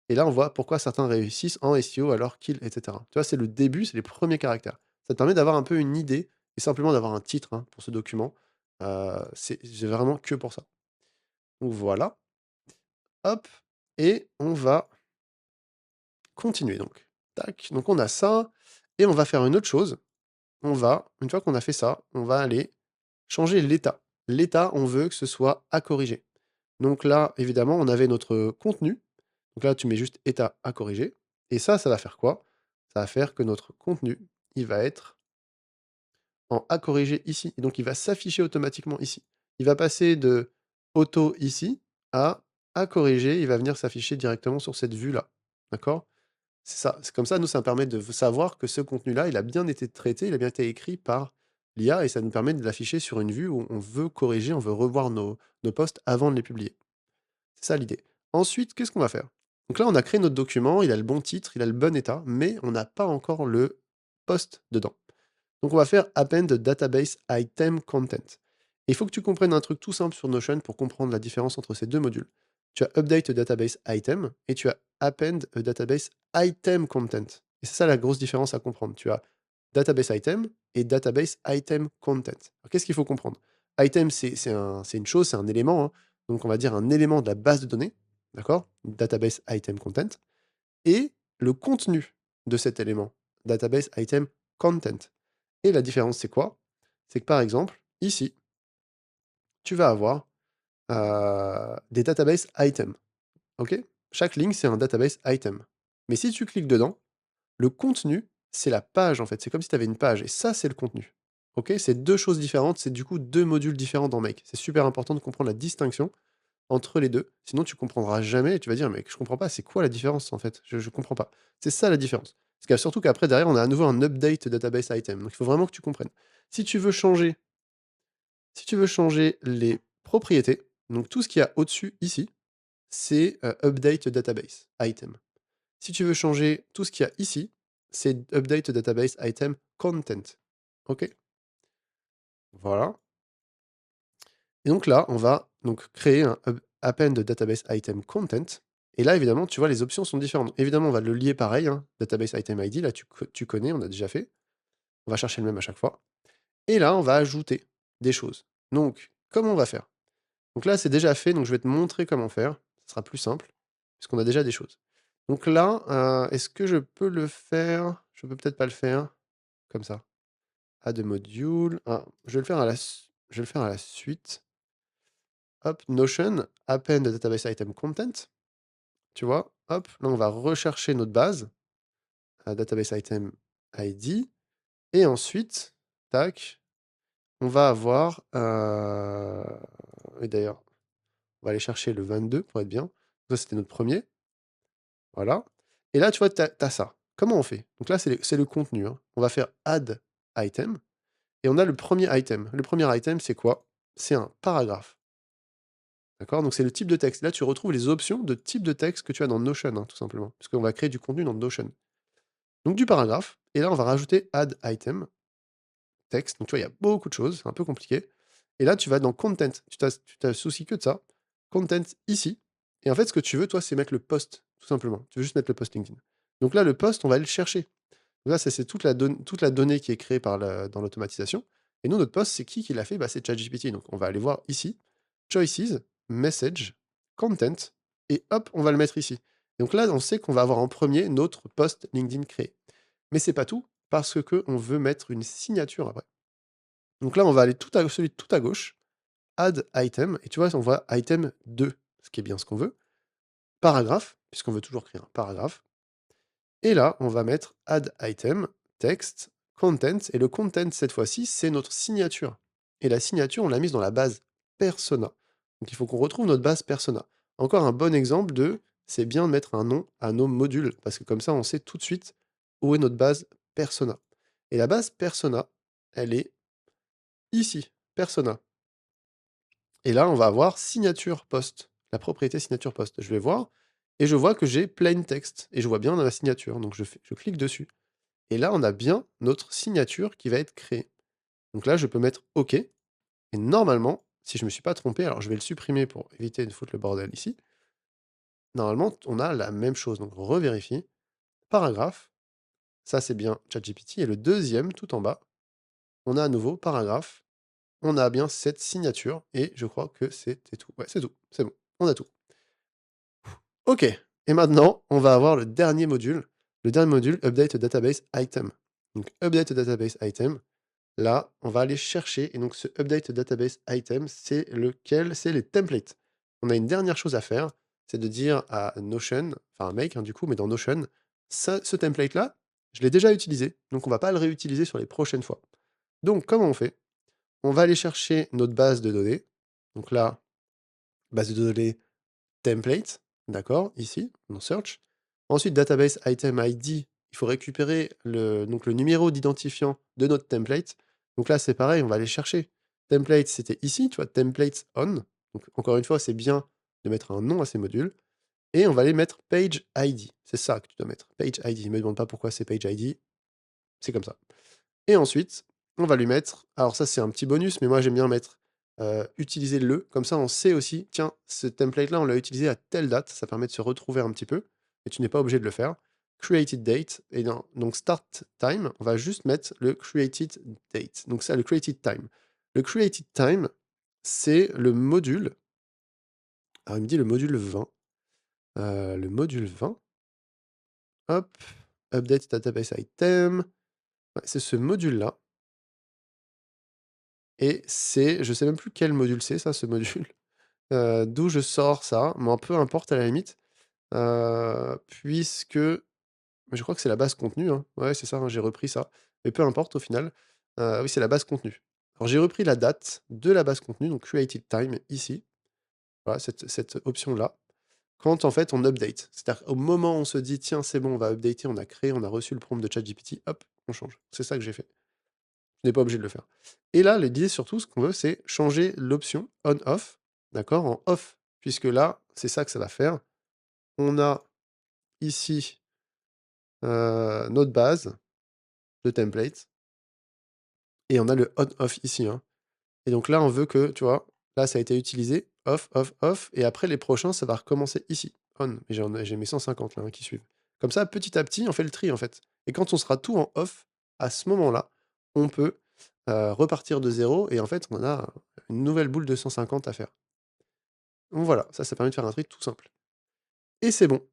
Et là, on voit pourquoi certains réussissent en SEO alors qu'ils, etc. Tu vois, c'est le début, c'est les premiers caractères. Ça te permet d'avoir un peu une idée et simplement d'avoir un titre, hein, pour ce document. C'est vraiment que pour ça. Donc voilà, hop, et on va continuer donc. Tac, donc on a ça et on va faire une autre chose. Une fois qu'on a fait ça, on va aller changer l'état. L'état, on veut que ce soit à corriger. Donc là, évidemment, on avait notre contenu. Donc là, tu mets juste état à corriger. Et ça va faire quoi? Ça va faire que notre contenu, il va être en à corriger ici. Et donc, il va s'afficher automatiquement ici. Il va passer de auto ici à corriger. Il va venir s'afficher directement sur cette vue-là. D'accord? C'est ça. C'est comme ça, nous, ça me permet de savoir que ce contenu-là, il a bien été traité, il a bien été écrit par l'IA et ça nous permet de l'afficher sur une vue où on veut corriger, on veut revoir nos posts avant de les publier. C'est ça l'idée. Ensuite, qu'est-ce qu'on va faire? Donc là, on a créé notre document, il a le bon titre, il a le bon état, mais on n'a pas encore le post dedans. Donc on va faire append database item content. Et il faut que tu comprennes un truc tout simple sur Notion pour comprendre la différence entre ces deux modules. Tu as update a database item et tu as append a database item content. Et c'est ça la grosse différence à comprendre. Tu as database item et database item content. Alors, qu'est-ce qu'il faut comprendre? Item, c'est une chose, c'est un élément, hein. Donc on va dire un élément de la base de données, d'accord? Database item content. Et le contenu de cet élément, database item content. Et la différence, c'est quoi? C'est que par exemple, ici, tu vas avoir, des database items, OK? Chaque ligne, c'est un database item. Mais si tu cliques dedans, le contenu, c'est la page, en fait. C'est comme si tu avais une page et ça, c'est le contenu. OK? C'est 2 choses différentes, c'est du coup 2 modules différents dans Make. C'est super important de comprendre la distinction entre les 2. Sinon tu comprendras jamais et tu vas dire: «Mais je comprends pas, c'est quoi la différence, en fait? Je comprends pas». C'est ça la différence. Parce que surtout qu'après derrière, on a à nouveau un update database item. Donc il faut vraiment que tu comprennes. Si tu veux changer si tu veux changer les propriétés, donc tout ce qu'il y a au-dessus ici, c'est, update database item. Si tu veux changer tout ce qu'il y a ici, c'est update database item content. OK? Voilà. Et donc là, on va donc créer un append database item content. Et là, évidemment, tu vois, les options sont différentes. Évidemment, on va le lier pareil, hein, database item ID. Là, tu connais, on a déjà fait. On va chercher le même à chaque fois. Et là, on va ajouter des choses. Donc, comment on va faire? Donc là, c'est déjà fait, donc je vais te montrer comment faire. Ce sera plus simple, puisqu'on a déjà des choses. Donc là, est-ce que je peux le faire? Je peux peut-être pas le faire comme ça. Add module. Ah, je vais le faire je vais le faire à la suite. Hop, Notion, append database item content. Tu vois? Hop, là, on va rechercher notre base, database item ID et ensuite, tac, on va avoir, et d'ailleurs, on va aller chercher le 22 pour être bien. Ça, c'était notre premier, voilà. Et là, tu vois, tu as ça. Comment on fait? Donc là, c'est le contenu, hein. On va faire add item et on a le premier item. Le premier item, c'est quoi? C'est un paragraphe, d'accord? Donc c'est le type de texte. Là, tu retrouves les options de type de texte que tu as dans Notion, hein, tout simplement, parce qu'on va créer du contenu dans Notion. Donc du paragraphe, et là on va rajouter add item, texte, donc tu vois, il y a beaucoup de choses, c'est un peu compliqué. Et là tu vas dans content, tu t'as souci que de ça, content ici, et en fait ce que tu veux toi c'est mettre le post, tout simplement, tu veux juste mettre le post LinkedIn. Donc là le post on va aller le chercher. Donc là ça c'est toute la donnée qui est créée dans l'automatisation, et nous notre post c'est qui l'a fait? Bah, c'est ChatGPT, donc on va aller voir ici, choices, message, content, et hop on va le mettre ici. Donc là on sait qu'on va avoir en premier notre post LinkedIn créé. Mais c'est pas tout, parce qu'on veut mettre une signature après. Donc là, on va aller celui tout à gauche, add item, et tu vois, on voit item 2, ce qui est bien ce qu'on veut. Paragraphe, puisqu'on veut toujours créer un paragraphe. Et là, on va mettre add item, text, content, et le content, cette fois-ci, c'est notre signature. Et la signature, on l'a mise dans la base persona. Donc il faut qu'on retrouve notre base persona. Encore un bon exemple de, c'est bien de mettre un nom à nos modules, parce que comme ça, on sait tout de suite où est notre base persona. Et la base persona, elle est ici, persona. Et là, on va avoir signature post, la propriété signature post. Je vais voir, et je vois que j'ai plain text, et je vois bien dans la signature. Donc je clique dessus. Et là, on a bien notre signature qui va être créée. Donc là, je peux mettre OK. Et normalement, si je ne me suis pas trompé, alors je vais le supprimer pour éviter de foutre le bordel ici. Normalement, on a la même chose. Donc revérifie. Paragraphe. Ça, c'est bien ChatGPT. Et le deuxième, tout en bas, on a à nouveau paragraphe. On a bien cette signature. Et je crois que c'était tout. Ouais, c'est tout. C'est bon. On a tout. OK. Et maintenant, on va avoir le dernier module. Le dernier module, Update Database Item. Donc, Update Database Item. Là, on va aller chercher, et donc ce update database item, c'est lequel? C'est les templates. On a une dernière chose à faire, c'est de dire à Notion, enfin à Make, hein, du coup, mais dans Notion, ce template-là, je l'ai déjà utilisé, donc on va pas le réutiliser sur les prochaines fois. Donc, comment on fait? On va aller chercher notre base de données. Donc là, base de données template, d'accord, ici, dans Search. Ensuite, database item ID, il faut récupérer donc le numéro d'identifiant de notre template. Donc là, c'est pareil, on va aller chercher. Template, c'était ici, tu vois, templates on. Donc encore une fois, c'est bien de mettre un nom à ces modules. Et on va aller mettre page ID. C'est ça que tu dois mettre. Page ID. Ne me demande pas pourquoi c'est page ID. C'est comme ça. Et ensuite, on va lui mettre, alors ça c'est un petit bonus, mais moi j'aime bien mettre utiliser le, comme ça on sait aussi, tiens, ce template-là on l'a utilisé à telle date, ça permet de se retrouver un petit peu, et tu n'es pas obligé de le faire. Created date, et donc start time, on va juste mettre le created date. Donc ça, le created time. Le created time, c'est le module, alors il me dit le module 20, le module 20, hop, update database item, ouais, c'est ce module-là. et c'est je sais même plus quel module c'est ça, ce module, d'où je sors ça, mais peu importe à la limite, puisque mais je crois que c'est la base contenu, hein. Ouais, c'est ça, hein, j'ai repris ça, mais peu importe au final. Oui, c'est la base contenu. Alors j'ai repris la date de la base contenu, donc created time ici, voilà, cette option-là, quand en fait on update. C'est-à-dire au moment où on se dit: «Tiens, c'est bon, on va updater, on a créé, on a reçu le prompt de ChatGPT, hop, on change». C'est ça que j'ai fait. On n'est pas obligé de le faire. Et là, l'idée surtout, ce qu'on veut, c'est changer l'option on-off, d'accord, en off, puisque là, c'est ça que ça va faire. On a ici, notre base de template et on a le on-off ici, hein. Et donc là, on veut que, tu vois, là, ça a été utilisé, off, off, off, et après les prochains, ça va recommencer ici, on. Et j'ai mes 150 là, hein, qui suivent. Comme ça, petit à petit, on fait le tri, en fait. Et quand on sera tout en off, à ce moment-là, on peut repartir de zéro et en fait, on a une nouvelle boule de 150 à faire. Donc voilà, ça permet de faire un tri tout simple. Et c'est bon,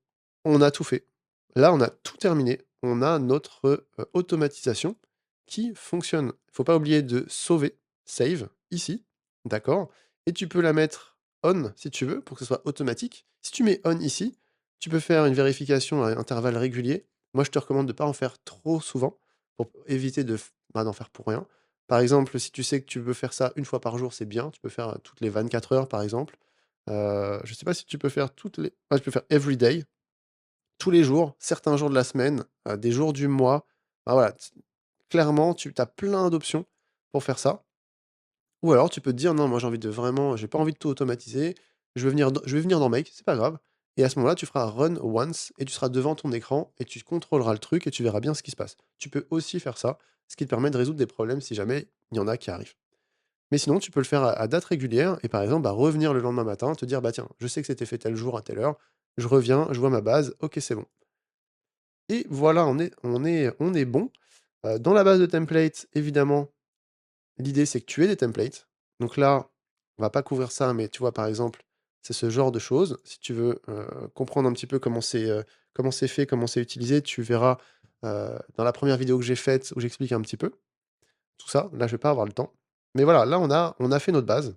on a tout fait. Là, on a tout terminé. On a notre, automatisation qui fonctionne. Il faut pas oublier de sauver, save, ici, d'accord? Et tu peux la mettre on si tu veux, pour que ce soit automatique. Si tu mets on ici, tu peux faire une vérification à intervalles réguliers. Moi, je te recommande de ne pas en faire trop souvent pour éviter d'en faire pour rien. Par exemple, si tu sais que tu veux faire ça une fois par jour, c'est bien. Tu peux faire, toutes les 24 heures, par exemple. Je sais pas si tu peux faire toutes les ouais, tu peux faire every day, tous les jours, certains jours de la semaine, des jours du mois. Bah, voilà, clairement, tu as plein d'options pour faire ça. Ou alors tu peux te dire: «Non, moi j'ai pas envie de tout automatiser, je vais venir dans Make, c'est pas grave», et à ce moment-là, tu feras run once et tu seras devant ton écran et tu contrôleras le truc et tu verras bien ce qui se passe. Tu peux aussi faire ça, ce qui te permet de résoudre des problèmes si jamais il y en a qui arrivent. Mais sinon, tu peux le faire à date régulière et par exemple, bah, revenir le lendemain matin, te dire: «Bah, tiens, je sais que c'était fait tel jour à telle heure, je reviens, je vois ma base, OK, c'est bon». Et voilà, on est bon. Dans la base de templates, évidemment, l'idée, c'est que tu aies des templates. Donc là, on va pas couvrir ça, mais tu vois, par exemple, c'est ce genre de choses. Si tu veux, comprendre un petit peu comment c'est fait, comment c'est utilisé, tu verras, dans la première vidéo que j'ai faite où j'explique un petit peu tout ça. Là, je vais pas avoir le temps. Mais voilà, là, on a fait notre base.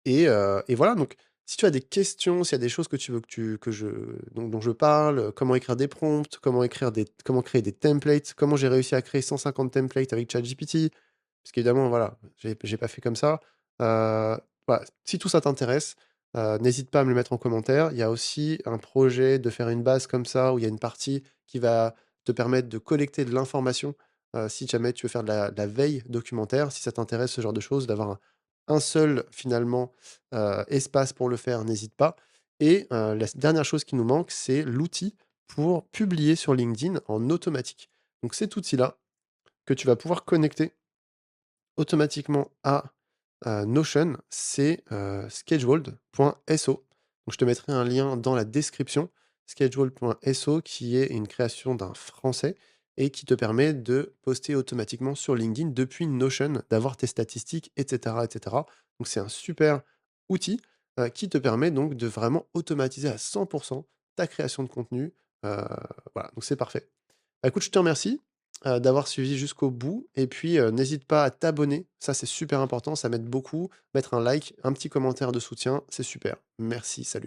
Et voilà, donc si tu as des questions, s'il y a des choses que tu veux que je dont je parle, comment écrire des prompts, comment créer des templates, comment j'ai réussi à créer 150 templates avec ChatGPT, parce qu'évidemment, voilà, j'ai pas fait comme ça. Voilà, si tout ça t'intéresse, n'hésite pas à me le mettre en commentaire. Il y a aussi un projet de faire une base comme ça, où il y a une partie qui va te permettre de collecter de l'information, si jamais tu veux faire de la veille documentaire, si ça t'intéresse ce genre de choses, d'avoir un seul finalement, espace pour le faire, n'hésite pas. Et la dernière chose qui nous manque, c'est l'outil pour publier sur LinkedIn en automatique. Donc cet outil-là, que tu vas pouvoir connecter automatiquement à, Notion, c'est, scheduled.so. Donc je te mettrai un lien dans la description, scheduled.so, qui est une création d'un Français et qui te permet de poster automatiquement sur LinkedIn depuis Notion, d'avoir tes statistiques et cetera et cetera. Donc c'est un super outil, qui te permet donc de vraiment automatiser à 100 ta création de contenu, heu, voilà, donc c'est parfait. Bah, écoute, je te remercie, d'avoir suivi jusqu'au bout et puis, n'hésite pas à t'abonner, ça c'est super important, ça m'aide beaucoup. Mettre un like, un petit commentaire de soutien, c'est super. Merci, salut.